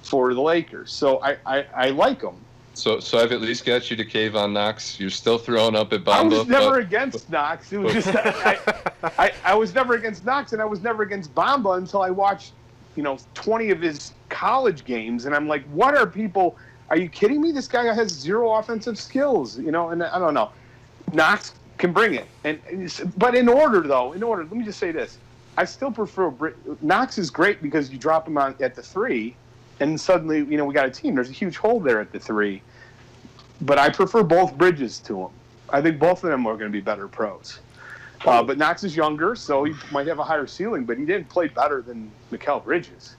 for the Lakers. So I like him. So I've at least got you to cave on Knox. You're still throwing up at Bamba. I was never against Knox. It was just I was never against Knox, and I was never against Bamba until I watched 20 of his college games, and I'm like, what are people? Are you kidding me? This guy has zero offensive skills, and I don't know. Knox can bring it, but in order, let me just say this: I still prefer Knox is great because you drop him at the 3, and suddenly we got a team. There's a huge hole there at the 3, but I prefer both Bridges to him. I think both of them are going to be better pros. But Knox is younger, so he might have a higher ceiling, but he didn't play better than Mikal Bridges.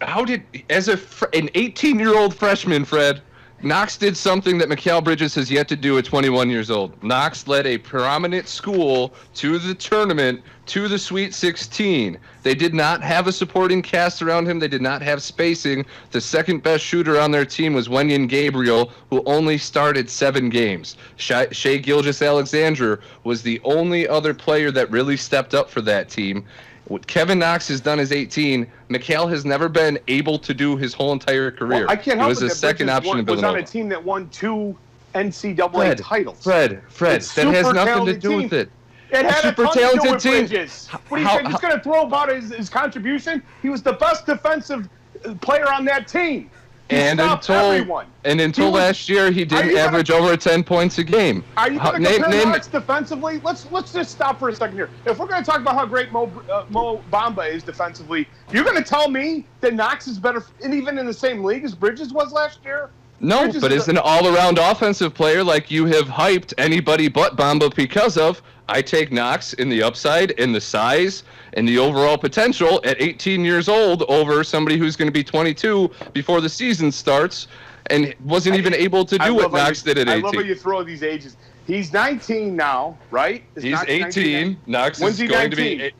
How did, as an 18-year-old freshman, Fred, Knox did something that Mikal Bridges has yet to do at 21 years old. Knox led a prominent school to the tournament, to the Sweet 16. They did not have a supporting cast around him. They did not have spacing. The second best shooter on their team was Wenyan Gabriel, who only started 7 games. Shea Gilgeous-Alexander was the only other player that really stepped up for that team. What Kevin Knox has done is 18. Mikal has never been able to do his whole entire career. Well, I can't he help was it a that second Bridges option to was on a Villanova. team that won 2 NCAA titles. Fred, It's that has super nothing to talented do team. with it. It had super a ton to do talented with team. Bridges. What do you think? He's going to throw about his contribution? He was the best defensive player on that team. He stopped everyone. Until last year, he didn't average over 10 points a game. Are you going to compare Knox defensively? Let's just stop for a second here. If we're going to talk about how great Mo Bamba is defensively, you're going to tell me that Knox is better, and even in the same league as Bridges was last year? No, Bridges but is as an all-around offensive player like you have hyped anybody but Bamba because of, I take Knox in the upside, in the size, and the overall potential at 18 years old over somebody who's going to be 22 before the season starts and wasn't even able to do what Knox did at 18. I love how you throw these ages. He's 19 now, right? He's 18. Knox is going to be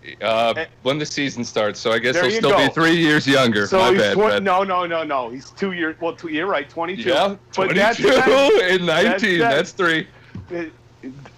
when the season starts, so I guess he'll still be 3 years younger. So My he's bad. No. He's 2 years. Well, you're right, 22. Yeah, But 22 and 19. That's 3.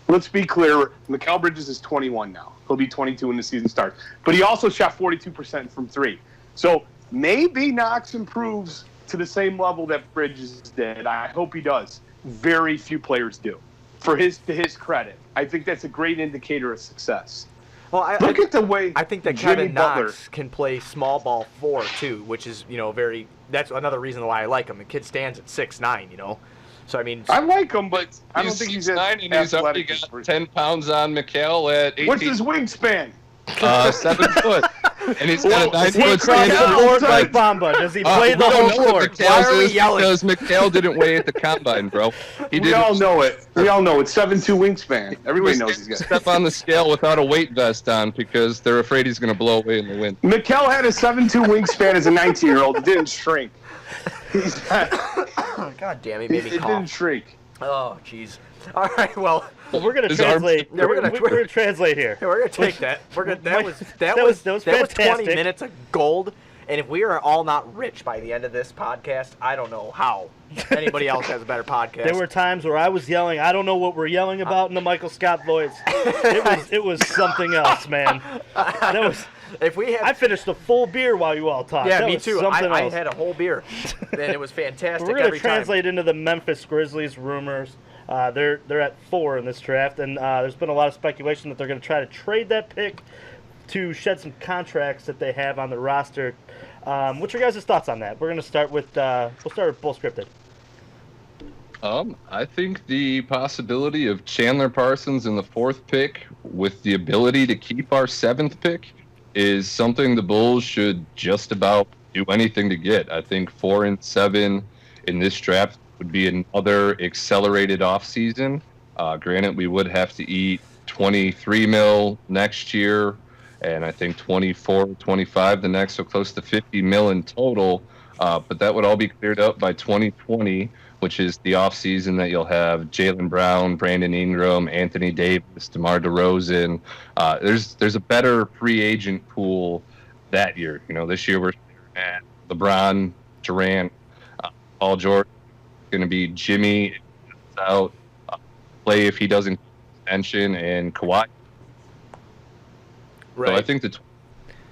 Let's be clear. Mikal Bridges is 21 now. He'll be 22 when the season starts. But he also shot 42% from 3. So maybe Knox improves to the same level that Bridges did. I hope he does. Very few players do. To his credit, I think that's a great indicator of success. Well, Look at the way I think that Jimmy Kevin Butler Knox can play small ball 4 too, which is that's another reason why I like him. The kid stands at 6'9", So I mean, I like him, but I don't think he's 6'9", and he's already athletic. got 10 pounds on Mikal at 18. What's his wingspan? 7 foot. And he's got a 9 He foot crossed the stand. board like Bamba. Does he play the whole court? Why are we yelling? Because Mikal didn't weigh at the combine, bro. We all know it. We all know it's 7'2" wingspan. Everybody knows he's got. Step on the scale without a weight vest on because they're afraid he's going to blow away in the wind. Mikal had a 7'2" wingspan as a 19-year-old. It didn't shrink. God damn it, made me It cough. didn't shrink. Oh, jeez. All right, well, We're gonna His arms- translate. Yeah, we're gonna translate here. we're gonna take that. We're gonna that was was 20 fantastic. minutes of gold. And if we are all not rich by the end of this podcast, I don't know how anybody else has a better podcast. There were times where I was yelling. I don't know what we're yelling about in the Michael Scott voice. It was something else, man. That was. If we I had, finished a full beer while you all talked. yeah, That me was too. something I else. had a whole beer, and it was fantastic. We're gonna every translate into the Memphis Grizzlies rumors. They're at 4 in this draft, and there's been a lot of speculation that they're going to try to trade that pick to shed some contracts that they have on the roster. What's your guys' thoughts on that? We're going to start with Bull Scripted. I think the possibility of Chandler Parsons in the 4th pick with the ability to keep our 7th pick is something the Bulls should just about do anything to get. I think 4 and 7 in this draft would be another accelerated offseason. Granted, we would have to eat $23 million next year, and I think 24, 25 the next, so close to $50 million in total. But that would all be cleared up by 2020, which is the offseason that you'll have Jaylen Brown, Brandon Ingram, Anthony Davis, DeMar DeRozan. There's a better free agent pool that year. This year we're at LeBron, Durant, Paul George. Going to be Jimmy out, play if he doesn't extension, and Kawhi. Right. So I think the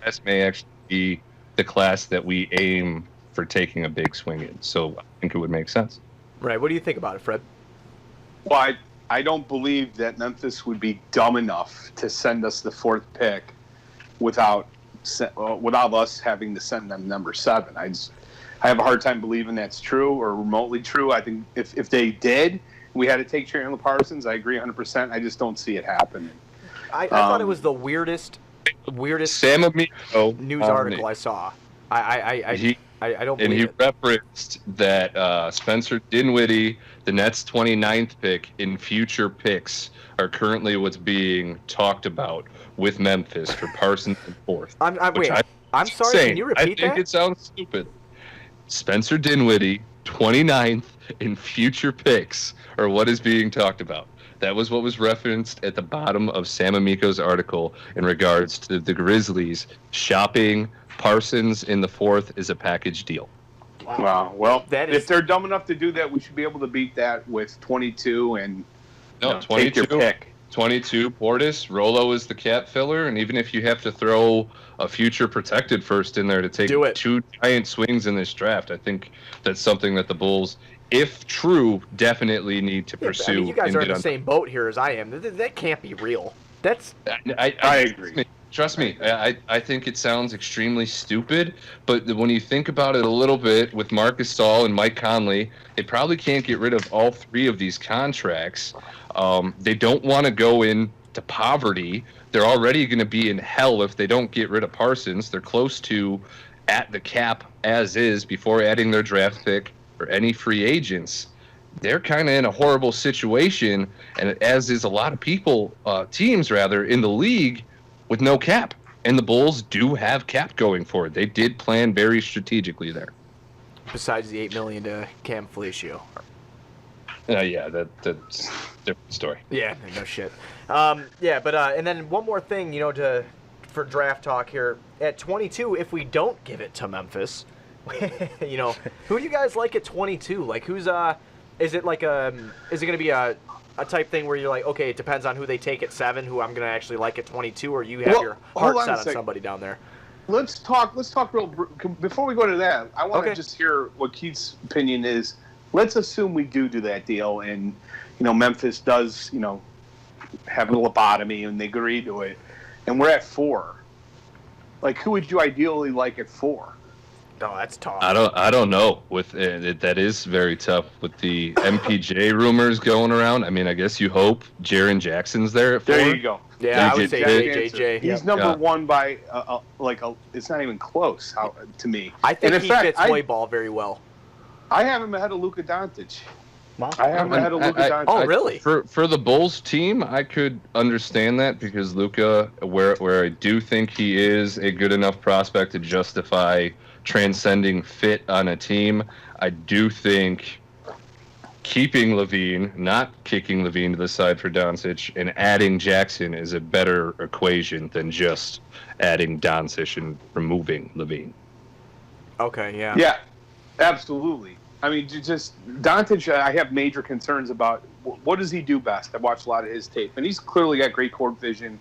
class may actually be the class that we aim for taking a big swing in. So I think it would make sense. Right. What do you think about it, Fred? Well, I don't believe that Memphis would be dumb enough to send us the 4th pick without us having to send them number 7. I have a hard time believing that's true or remotely true. I think if they did, we had to take Chandler Parsons. I agree 100%. I just don't see it happening. I thought it was the weirdest Sam Amico news article I saw. I don't believe and he it. referenced that Spencer Dinwiddie, the Nets' 29th pick, in future picks are currently what's being talked about with Memphis for Parsons in 4th. Wait, I'm sorry. Insane. Can you repeat I think that? it sounds stupid. Spencer Dinwiddie, 29th in future picks are what is being talked about. That was what was referenced at the bottom of Sam Amico's article in regards to the Grizzlies shopping Parsons in the 4th is a package deal. Wow. Well, If they're dumb enough to do that, we should be able to beat that with 22 and No, take your 22. pick. 22, Portis, Rolo is the cap filler, and even if you have to throw a future protected first in there to take Do it. 2 giant swings in this draft, I think that's something that the Bulls, if true, definitely need to pursue. I mean, you guys and are in get the on. same boat here as I am. That can't be real. That's I agree. Trust me, I think it sounds extremely stupid, but when you think about it a little bit, with Marcus Saul and Mike Conley, they probably can't get rid of all 3 of these contracts. They don't want to go into poverty. They're already going to be in hell if they don't get rid of Parsons. They're close to at the cap as is before adding their draft pick or any free agents. They're kind of in a horrible situation, and as is a lot of people, teams rather, in the league with no cap. And the Bulls do have cap going for it. They did plan very strategically there. besides the $8 million to Cam Felicio. Yeah, that's a different story. Yeah, no shit. And then one more thing, for draft talk here. At 22, if we don't give it to Memphis, who do you guys like at 22? Like, who's is it going to be a type thing where you're like, okay, it depends on who they take at 7, who I'm going to actually like at 22, or you have your heart set on somebody down there? Let's talk before we go to that. I want to just hear what Keith's opinion is. Let's assume we do that deal, and Memphis does have a lobotomy, and they agree to it, and we're at 4. Like, who would you ideally like at 4? No, that's tough. I don't know. With that is very tough with the MPJ rumors going around. I mean, I guess you hope Jaren Jackson's there at 4. There you go. Yeah, I would say JJJ. He's number 1 by it's not even close to me. I think and he in fact, fits Hoy Ball very well. I have him ahead of Luka Doncic. Wow. I have him ahead of Luka Doncic. Oh, really? For the Bulls team, I could understand that because Luka, where I do think he is a good enough prospect to justify transcending fit on a team, I do think keeping Levine, not kicking Levine to the side for Doncic, and adding Jackson is a better equation than just adding Doncic and removing Levine. Okay, yeah. Yeah, absolutely. I mean, just Doncic, I have major concerns about what does he do best. I've watched a lot of his tape, and he's clearly got great court vision.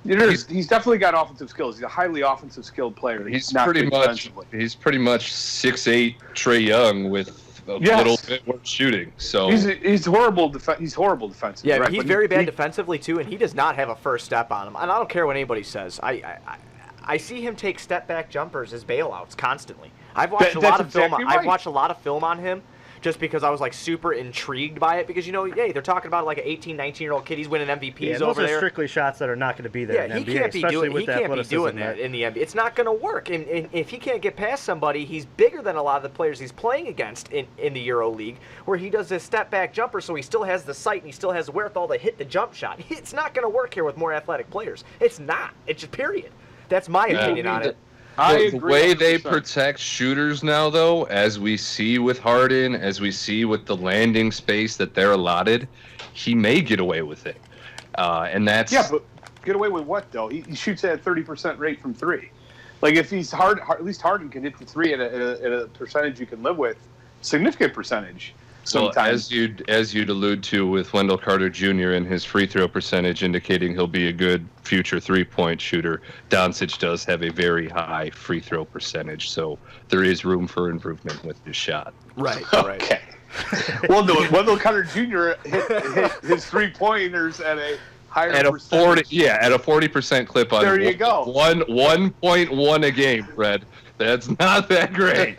He's definitely got offensive skills. He's a highly offensive skilled player. He's not pretty good much defensively. he's pretty much 6'8" Trae Young with a little bit more shooting. So he's horrible. He's horrible defensively. Yeah, right? he's But very bad defensively too, and he does not have a first step on him. And I don't care what anybody says. I see him take step back jumpers as bailouts constantly. I've watched a lot of film. exactly I've right. watched a lot of film on him, just because I was like super intrigued by it. Because they're talking about like an 18, 19-year-old kid. He's winning MVPs Yeah, those over are there. strictly shots that are not going to be there in Yeah, he NBA, can't be especially doing. with He the can't be athleticism doing that in the NBA. It's not going to work. And if he can't get past somebody, he's bigger than a lot of the players he's playing against in the Euro League, where he does this step back jumper, so he still has the sight and he still has the wherewithal to hit the jump shot. It's not going to work here with more athletic players. It's not. It's just period. That's my opinion on it. The way they protect shooters now, though, as we see with Harden, as we see with the landing space that they're allotted, he may get away with it. And that's... Yeah, but get away with what, though? He shoots at a 30% rate from 3. Like, if he's at least Harden can hit the 3 at a percentage you can live with, significant percentage. Well, Sometimes. as you'd allude to with Wendell Carter Jr. and his free throw percentage indicating he'll be a good future three-point shooter, Doncic does have a very high free throw percentage, so there is room for improvement with his shot. Right. Okay. Well, no, Wendell Carter Jr. hit his 3-pointers at a higher At a percentage. 40% clip on There you go. 1.1 a game, Fred. That's not that great.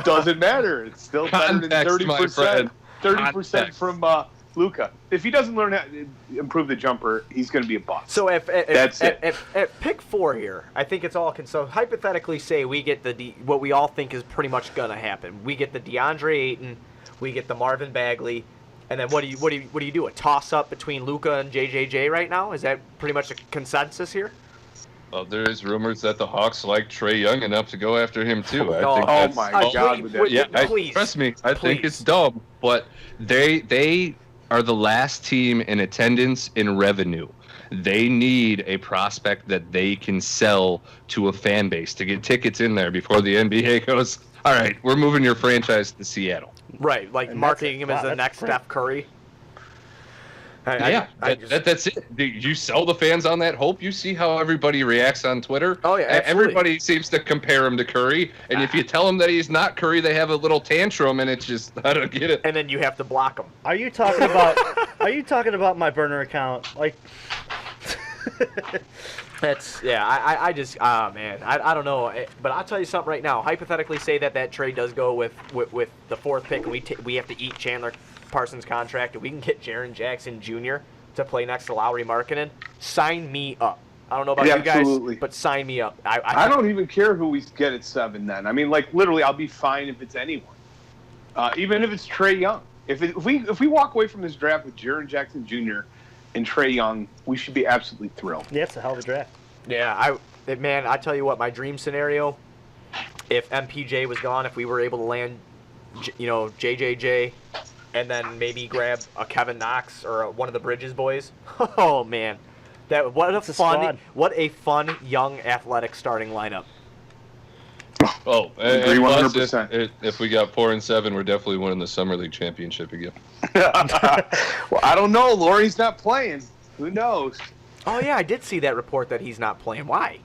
Doesn't matter. It's still better than Context, my 30%. friend. 30% Context. from Luka. If he doesn't learn how to improve the jumper, he's going to be a bust. So That's it. at pick 4 here, I think it's all so hypothetically say we get what we all think is pretty much gonna happen. We get the DeAndre Ayton, we get the Marvin Bagley, and then what do you do? A toss up between Luka and JJJ right now? Is that pretty much a consensus here? Well, there is rumors that the Hawks like Trae Young enough to go after him too. I Oh, think oh that's, my please, God! With that, please, yeah, please, trust me, I think it's please. dumb, but they are the last team in attendance in revenue. They need a prospect that they can sell to a fan base to get tickets in there before the NBA goes, all right, we're moving your franchise to Seattle. Right, like And marketing him as wow, the that's next great. Steph Curry. Yeah, that's it. You sell the fans on that hope. You see how everybody reacts on Twitter. Oh, yeah, absolutely. Everybody seems to compare him to Curry, and if you tell them that he's not Curry, they have a little tantrum, and it's just I don't get it. And then you have to block him. Are you talking about? Are you talking about my burner account? Like, That's I just man I don't know, but I'll tell you something right now. Hypothetically, say that trade does go with the fourth pick, and we have to eat Chandler Parsons' contract, and we can get Jaren Jackson Jr. to play next to Lowry Markkanen. Sign me up. I don't know about Yeah, you guys, absolutely. but sign me up. I don't even care who we get at 7 then. I mean, like, literally, I'll be fine if it's anyone. Even if it's Trae Young. If we walk away from this draft with Jaren Jackson Jr. and Trae Young, we should be absolutely thrilled. yeah, it's a hell of a draft. Yeah, man, I tell you what, my dream scenario, if MPJ was gone, if we were able to land, JJJ, and then maybe grab a Kevin Knox or one of the Bridges boys. Oh man, what a fun young athletic starting lineup. Agree and plus, 100%. if we got 4 and 7, we're definitely winning the summer league championship again. Well, I don't know. Laurie's not playing. Who knows? Oh yeah, I did see that report that he's not playing. Why?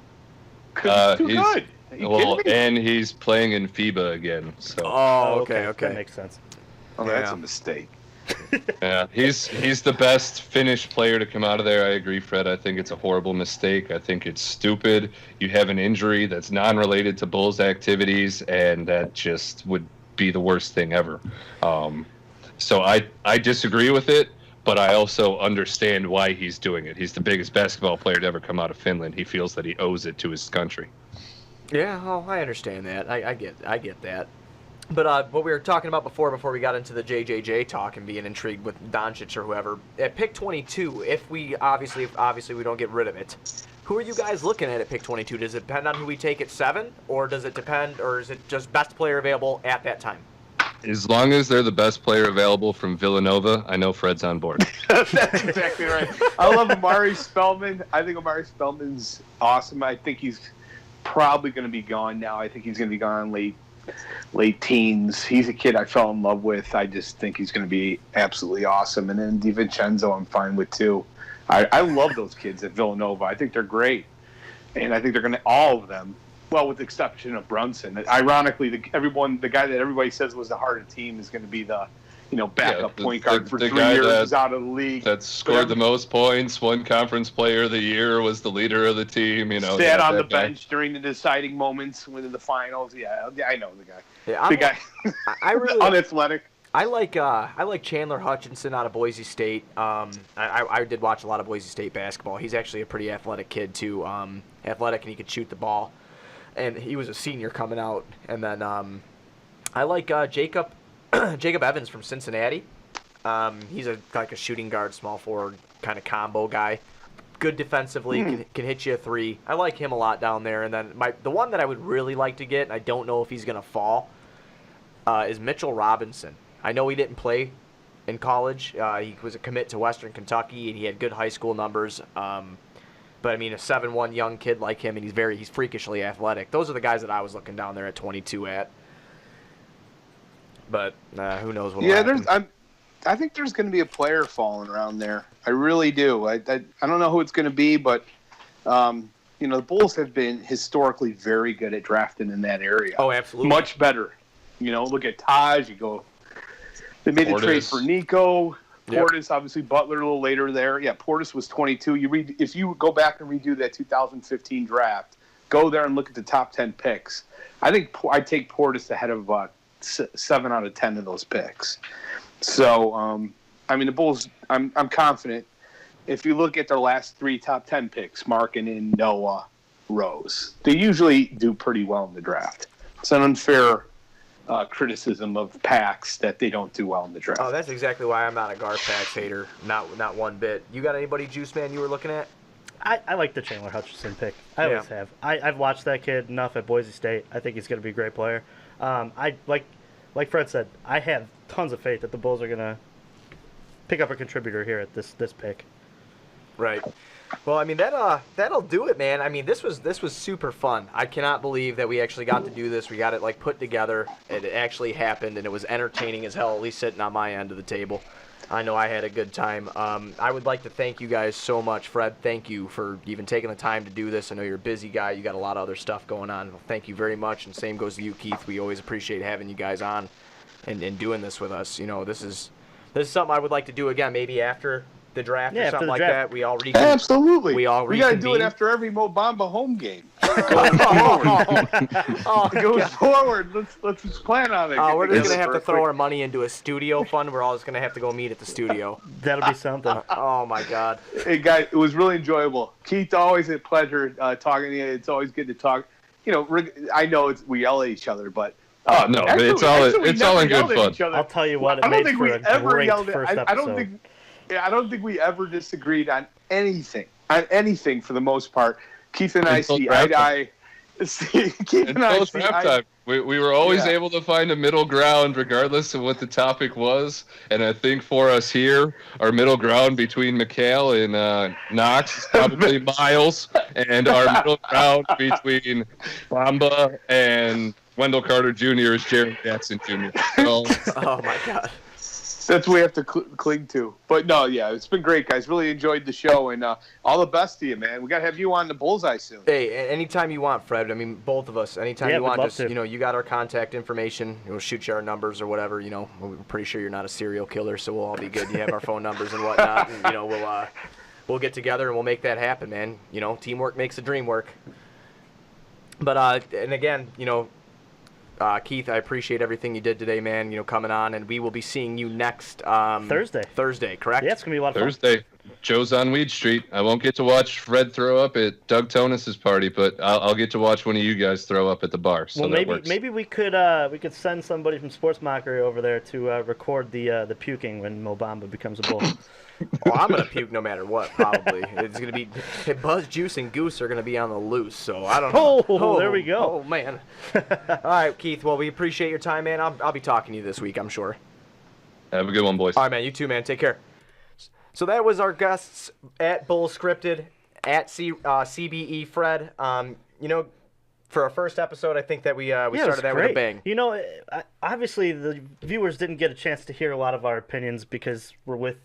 'Cause he's too good. Are you kidding me? And he's playing in FIBA again. So Oh, That makes sense. Oh, that's Yeah. a mistake. yeah, he's the best Finnish player to come out of there. I agree, Fred. I think it's a horrible mistake. I think it's stupid. You have an injury that's non-related to Bulls activities, and that just would be the worst thing ever. So I disagree with it, but I also understand why he's doing it. He's the biggest basketball player to ever come out of Finland. He feels that he owes it to his country. Yeah, I understand that. I get that. But what we were talking about before we got into the JJJ talk and being intrigued with Doncic or whoever, at pick 22, if we obviously we don't get rid of it, who are you guys looking at pick 22? Does it depend on who we take at 7, or does it depend, or is it just best player available at that time? As long as they're the best player available from Villanova, I know Fred's on board. That's exactly right. I love Amari Spellman. I think Amari Spellman's awesome. I think he's probably going to be gone now. I think he's going to be gone late teens. He's a kid I fell in love with. I just think he's going to be absolutely awesome. And then DiVincenzo I'm fine with too. I love those kids at Villanova. I think they're great. And I think they're going to, all of them, well, with the exception of Brunson. Ironically, the guy that everybody says was the heart of the team is going to be the backup point guard for 3 years. Is out of the league. That scored the most points, won conference player of the year, was the leader of the team. Sat on the bench during the deciding moments within the finals. Yeah, I know the guy. Yeah, the guy. I really unathletic. I like Chandler Hutchinson out of Boise State. I did watch a lot of Boise State basketball. He's actually a pretty athletic kid too. Athletic, and he could shoot the ball. And he was a senior coming out. And then I like Jacob Evans from Cincinnati. He's like a shooting guard, small forward kind of combo guy. Good defensively, can hit you a 3. I like him a lot down there. And then the one that I would really like to get, and I don't know if he's going to fall, is Mitchell Robinson. I know he didn't play in college. He was a commit to Western Kentucky, and he had good high school numbers. But I mean, a 7'1" young kid like him, and he's freakishly athletic. Those are the guys that I was looking down there at 22 at. But who knows what? Yeah, I think there's going to be a player falling around there. I really do. I don't know who it's going to be, but the Bulls have been historically very good at drafting in that area. Oh, absolutely. Much better. Look at Taj. They made the trade for Nico. Portis, obviously Butler a little later there. Yeah, Portis was 22. If you go back and redo that 2015 draft, go there and look at the top 10 picks. I think I'd take Portis ahead of 7 out of 10 of those picks. So, the Bulls, I'm confident. If you look at their last 3 top 10 picks, Markkanen, Noah, Rose, they usually do pretty well in the draft. It's an unfair criticism of Pax that they don't do well in the draft. Oh, that's exactly why I'm not a Gar Pax hater. Not one bit. You got anybody, Juice Man, you were looking at? I like the Chandler Hutchinson pick. I always have. I've watched that kid enough at Boise State. I think he's going to be a great player. I like Fred said, I have tons of faith that the Bulls are going to pick up a contributor here at this pick. Right. Well, I mean that'll do it, man. I mean this was super fun. I cannot believe that we actually got to do this. We got it like put together. It actually happened, and it was entertaining as hell. At least sitting on my end of the table. I know I had a good time. I would like to thank you guys so much, Fred. Thank you for even taking the time to do this. I know you're a busy guy. You got a lot of other stuff going on. Well, thank you very much, and same goes to you, Keith. We always appreciate having you guys on and doing this with us. You know, this is something I would like to do again, maybe after the draft or something like that. We all absolutely. We all got to do it after every Mo Bamba home game. Going forward. Let's just plan on it. We're just gonna have to throw our money into a studio fund. We're all just gonna have to go meet at the studio. That'll be something. Oh my God. Hey guys, it was really enjoyable. Keith, always a pleasure talking to you. It's always good to talk. You know, I know we yell at each other, but no, it's all in good fun. I'll tell you what, I don't think we ever yelled at. I don't think we ever disagreed on anything for the most part. Keith and I see eye to eye. Keith and I see eye. We were always able to find a middle ground regardless of what the topic was. And I think for us here, our middle ground between McHale and Knox is probably Miles. And our middle ground between Bamba and Wendell Carter Jr. is Jared Jackson Jr. So, oh my God. That's what we have to cling to. But no, yeah, it's been great, guys. Really enjoyed the show, and all the best to you, man. We got to have you on the Bullseye soon. Hey, anytime you want, Fred. I mean, both of us. Anytime you want, just you got our contact information. We'll shoot you our numbers or whatever. You know, we're pretty sure you're not a serial killer, so we'll all be good. You have our phone numbers and whatnot. And, we'll get together and we'll make that happen, man. You know, teamwork makes the dream work. But and again, Keith, I appreciate everything you did today, man. Coming on, and we will be seeing you next Thursday. Thursday, correct? Yeah, it's gonna be a lot of fun. Thursday. Joe's on Weed Street. I won't get to watch Fred throw up at Doug Tonus's party, but I'll get to watch one of you guys throw up at the bar. So well, maybe we could send somebody from Sports Mockery over there to record the puking when Mo Bamba becomes a Bull. Oh, I'm gonna puke no matter what. Probably it's gonna be Buzz, Juice, and Goose are gonna be on the loose. So I don't know. Oh, there we go. Oh man. All right, Keith. Well, we appreciate your time, man. I'll be talking to you this week, I'm sure. Have a good one, boys. All right, man. You too, man. Take care. So that was our guests at Bull Scripted, at CBE Fred. For our first episode, I think that we started that with a bang. Obviously the viewers didn't get a chance to hear a lot of our opinions because we're with,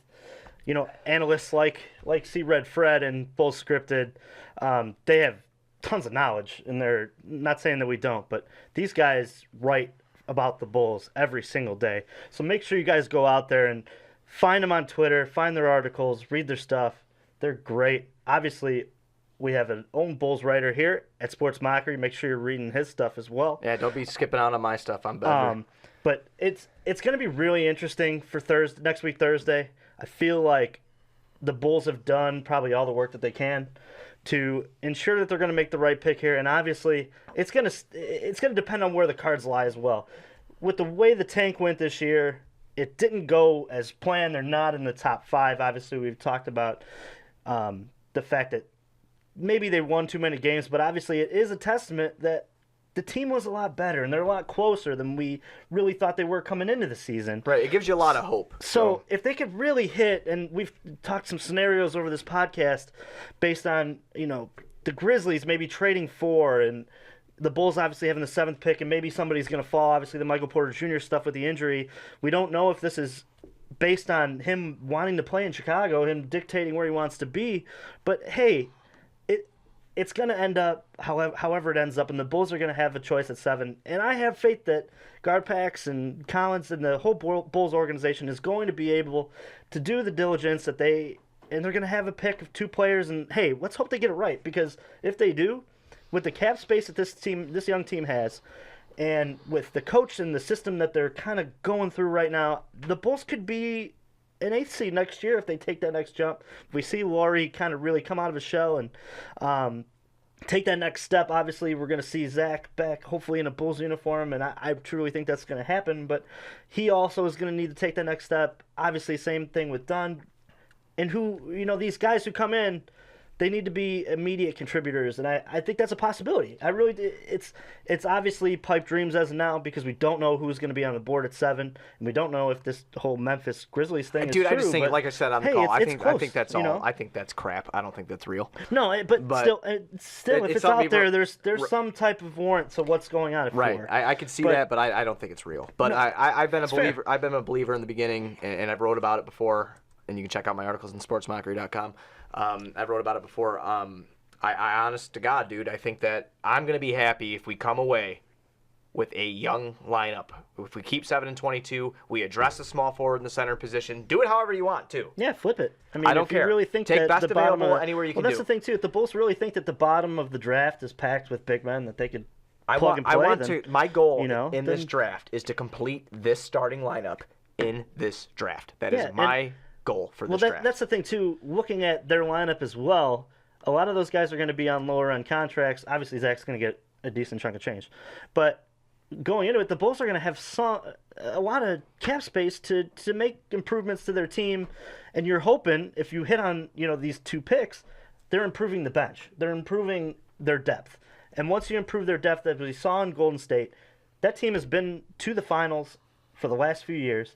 analysts like C Red Fred and Bull Scripted. They have tons of knowledge, and they're not saying that we don't, but these guys write about the Bulls every single day. So make sure you guys go out there and find them on Twitter, find their articles, read their stuff. They're great. Obviously, we have an own Bulls writer here at Sports Mockery. Make sure you're reading his stuff as well. Yeah, don't be skipping out on my stuff. I'm better. But it's going to be really interesting for next week, Thursday. I feel like the Bulls have done probably all the work that they can to ensure that they're going to make the right pick here. And obviously, it's going to depend on where the cards lie as well. With the way the tank went this year, it didn't go as planned. They're not in the top 5. Obviously, we've talked about the fact that maybe they won too many games, but obviously it is a testament that the team was a lot better, and they're a lot closer than we really thought they were coming into the season. Right, it gives you a lot of hope. So if they could really hit, and we've talked some scenarios over this podcast based on, the Grizzlies maybe trading 4, and the Bulls obviously having the 7th pick, and maybe somebody's going to fall. Obviously, the Michael Porter Jr. stuff with the injury. We don't know if this is based on him wanting to play in Chicago, him dictating where he wants to be. But, hey, it's going to end up however it ends up, and the Bulls are going to have a choice at 7. And I have faith that Garpax and Collins and the whole Bulls organization is going to be able to do the diligence and they're going to have a pick of 2 players. And, hey, let's hope they get it right, because if they do, with the cap space that this young team has, and with the coach and the system that they're kind of going through right now, the Bulls could be an 8th seed next year if they take that next jump. If we see Laurie kind of really come out of his shell and take that next step, obviously we're going to see Zach back hopefully in a Bulls uniform, and I truly think that's going to happen. But he also is going to need to take that next step. Obviously, same thing with Dunn. And these guys who come in, they need to be immediate contributors, and I think that's a possibility. I really, it's obviously pipe dreams as of now because we don't know who's going to be on the board at 7, and we don't know if this whole Memphis Grizzlies thing is true. Dude, I just think, like I said on the call, I think that's all. You know? I think that's crap. I don't think that's real. No, but still, if it's out there, there's some type of warrant to what's going on. Right, I can see that, but I don't think it's real. But no, I've been a believer. Fair. I've been a believer in the beginning, and I've wrote about it before. And you can check out my articles on sportsmockery.com. I've wrote about it before. I honest to God, dude, I think that I'm going to be happy if we come away with a young lineup. If we keep 7 and 22, we address the small forward in the center position. Do it however you want, too. Yeah, flip it. I mean, don't care. You really think Take that best the bottom available anywhere you can do. Well, that's the thing, too. If the Bulls really think that the bottom of the draft is packed with big men that they could plug and play, my goal in this draft is to complete this starting lineup in this draft. That is my goal for this draft. That's the thing, too. Looking at their lineup as well, a lot of those guys are going to be on lower-end contracts. Obviously, Zach's going to get a decent chunk of change. But going into it, the Bulls are going to have a lot of cap space to make improvements to their team. And you're hoping, if you hit on these 2 picks, they're improving the bench. They're improving their depth. And once you improve their depth, as we saw in Golden State, that team has been to the finals for the last few years.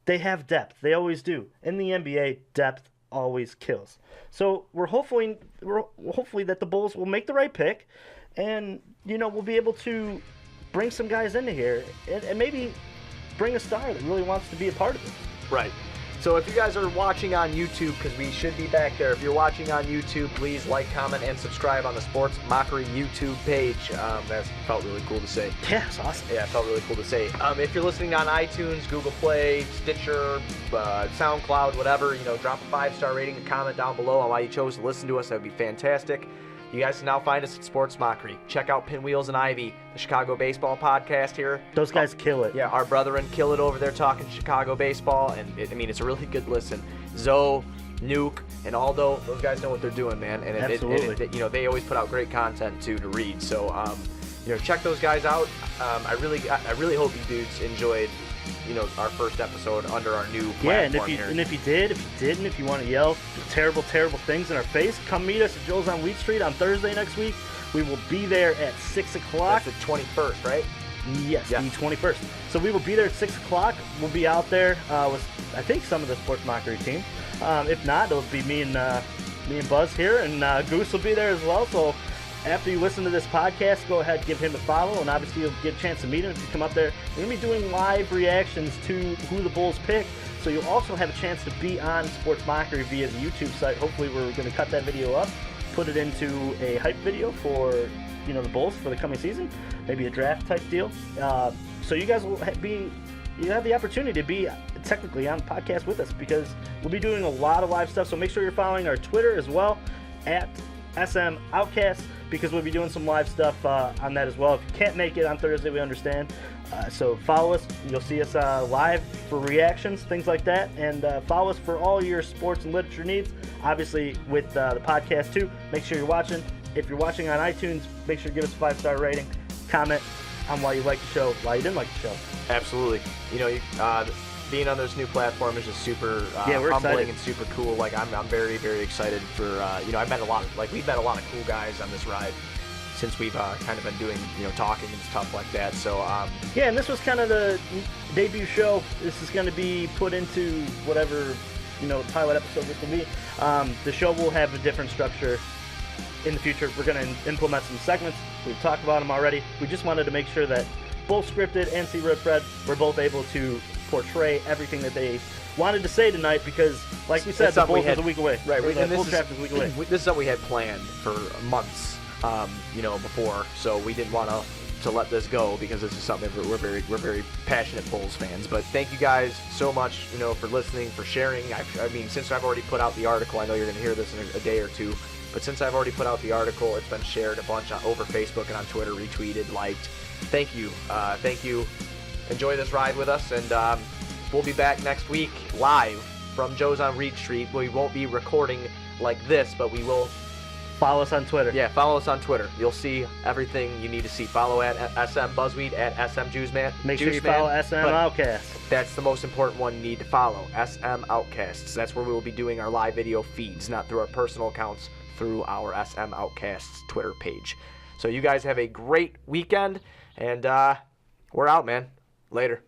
They have depth. They always do. In the NBA, depth always kills. So we're hopefully that the Bulls will make the right pick, and we'll be able to bring some guys into here and maybe bring a star that really wants to be a part of it. Right. So if you guys are watching on YouTube, because we should be back there, if you're watching on YouTube, please like, comment, and subscribe on the Sports Mockery YouTube page. That felt really cool to say. Yeah, it's awesome. Yeah, it felt really cool to say. If you're listening on iTunes, Google Play, Stitcher, SoundCloud, whatever, drop a 5-star rating and comment down below on why you chose to listen to us. That would be fantastic. You guys can now find us at Sports Mockery. Check out Pinwheels and Ivy, the Chicago baseball podcast here. Those guys kill it. Yeah, our brethren kill it over there talking Chicago baseball, and it's a really good listen. Zoe, Nuke, and Aldo, those guys know what they're doing, man. And absolutely. They always put out great content too to read. So check those guys out. I really hope you dudes enjoyed our first episode under our new platform here. And if you didn't, if you want to yell terrible things in our face, come meet us at Joe's on Wheat Street on Thursday next week. We will be there at 6 o'clock. That's the 21st, right? Yes, the 21st. So we will be there at 6 o'clock. We'll be out there with, I think, some of the Sports Mockery team. If not, it'll be me and Buzz here, and Goose will be there as well. So after you listen to this podcast, go ahead, give him a follow, and obviously you'll get a chance to meet him if you come up there. We're going to be doing live reactions to who the Bulls pick, so you'll also have a chance to be on Sports Mockery via the YouTube site. Hopefully we're going to cut that video up, put it into a hype video for the Bulls for the coming season, maybe a draft type deal. So you guys will have the opportunity to be technically on the podcast with us because we'll be doing a lot of live stuff. So make sure you're following our Twitter as well at SM Outcast, because we'll be doing some live stuff on that as well. If you can't make it on Thursday, we understand. So follow us. You'll see us live for reactions, things like that. And follow us for all your sports and literature needs. Obviously, with the podcast, too. Make sure you're watching. If you're watching on iTunes, make sure to give us a 5-star rating. Comment on why you like the show, why you didn't like the show. Absolutely. Being on this new platform is just super we're humbling excited. And super cool. Like I'm very, very excited for I've met we've met a lot of cool guys on this ride since we've kind of been doing talking and stuff like that. So and this was kind of the debut show. This is going to be put into whatever pilot episode this will be. The show will have a different structure in the future. We're going to implement some segments. We've talked about them already. We just wanted to make sure that both scripted and See Red Fred were both able to portray everything that they wanted to say tonight, because, like we said, the Bulls is a week away. Right, the Bulls draft is a week away. This is something we had planned for months, before. So we didn't want to let this go because this is something that we're very passionate Bulls fans. But thank you guys so much, for listening, for sharing. I mean, since I've already put out the article, I know you're going to hear this in a day or two. But since I've already put out the article, it's been shared a bunch over Facebook and on Twitter, retweeted, liked. Thank you. Enjoy this ride with us, and we'll be back next week live from Joe's on Reed Street. We won't be recording like this, but we will. Follow us on Twitter. Yeah, follow us on Twitter. You'll see everything you need to see. Follow at SM Buzzweed, at SM Juiceman. Make sure you follow SM Outcast. That's the most important one you need to follow, SM Outcasts. That's where we will be doing our live video feeds, not through our personal accounts, through our SM Outcasts Twitter page. So you guys have a great weekend, and we're out, man. Later.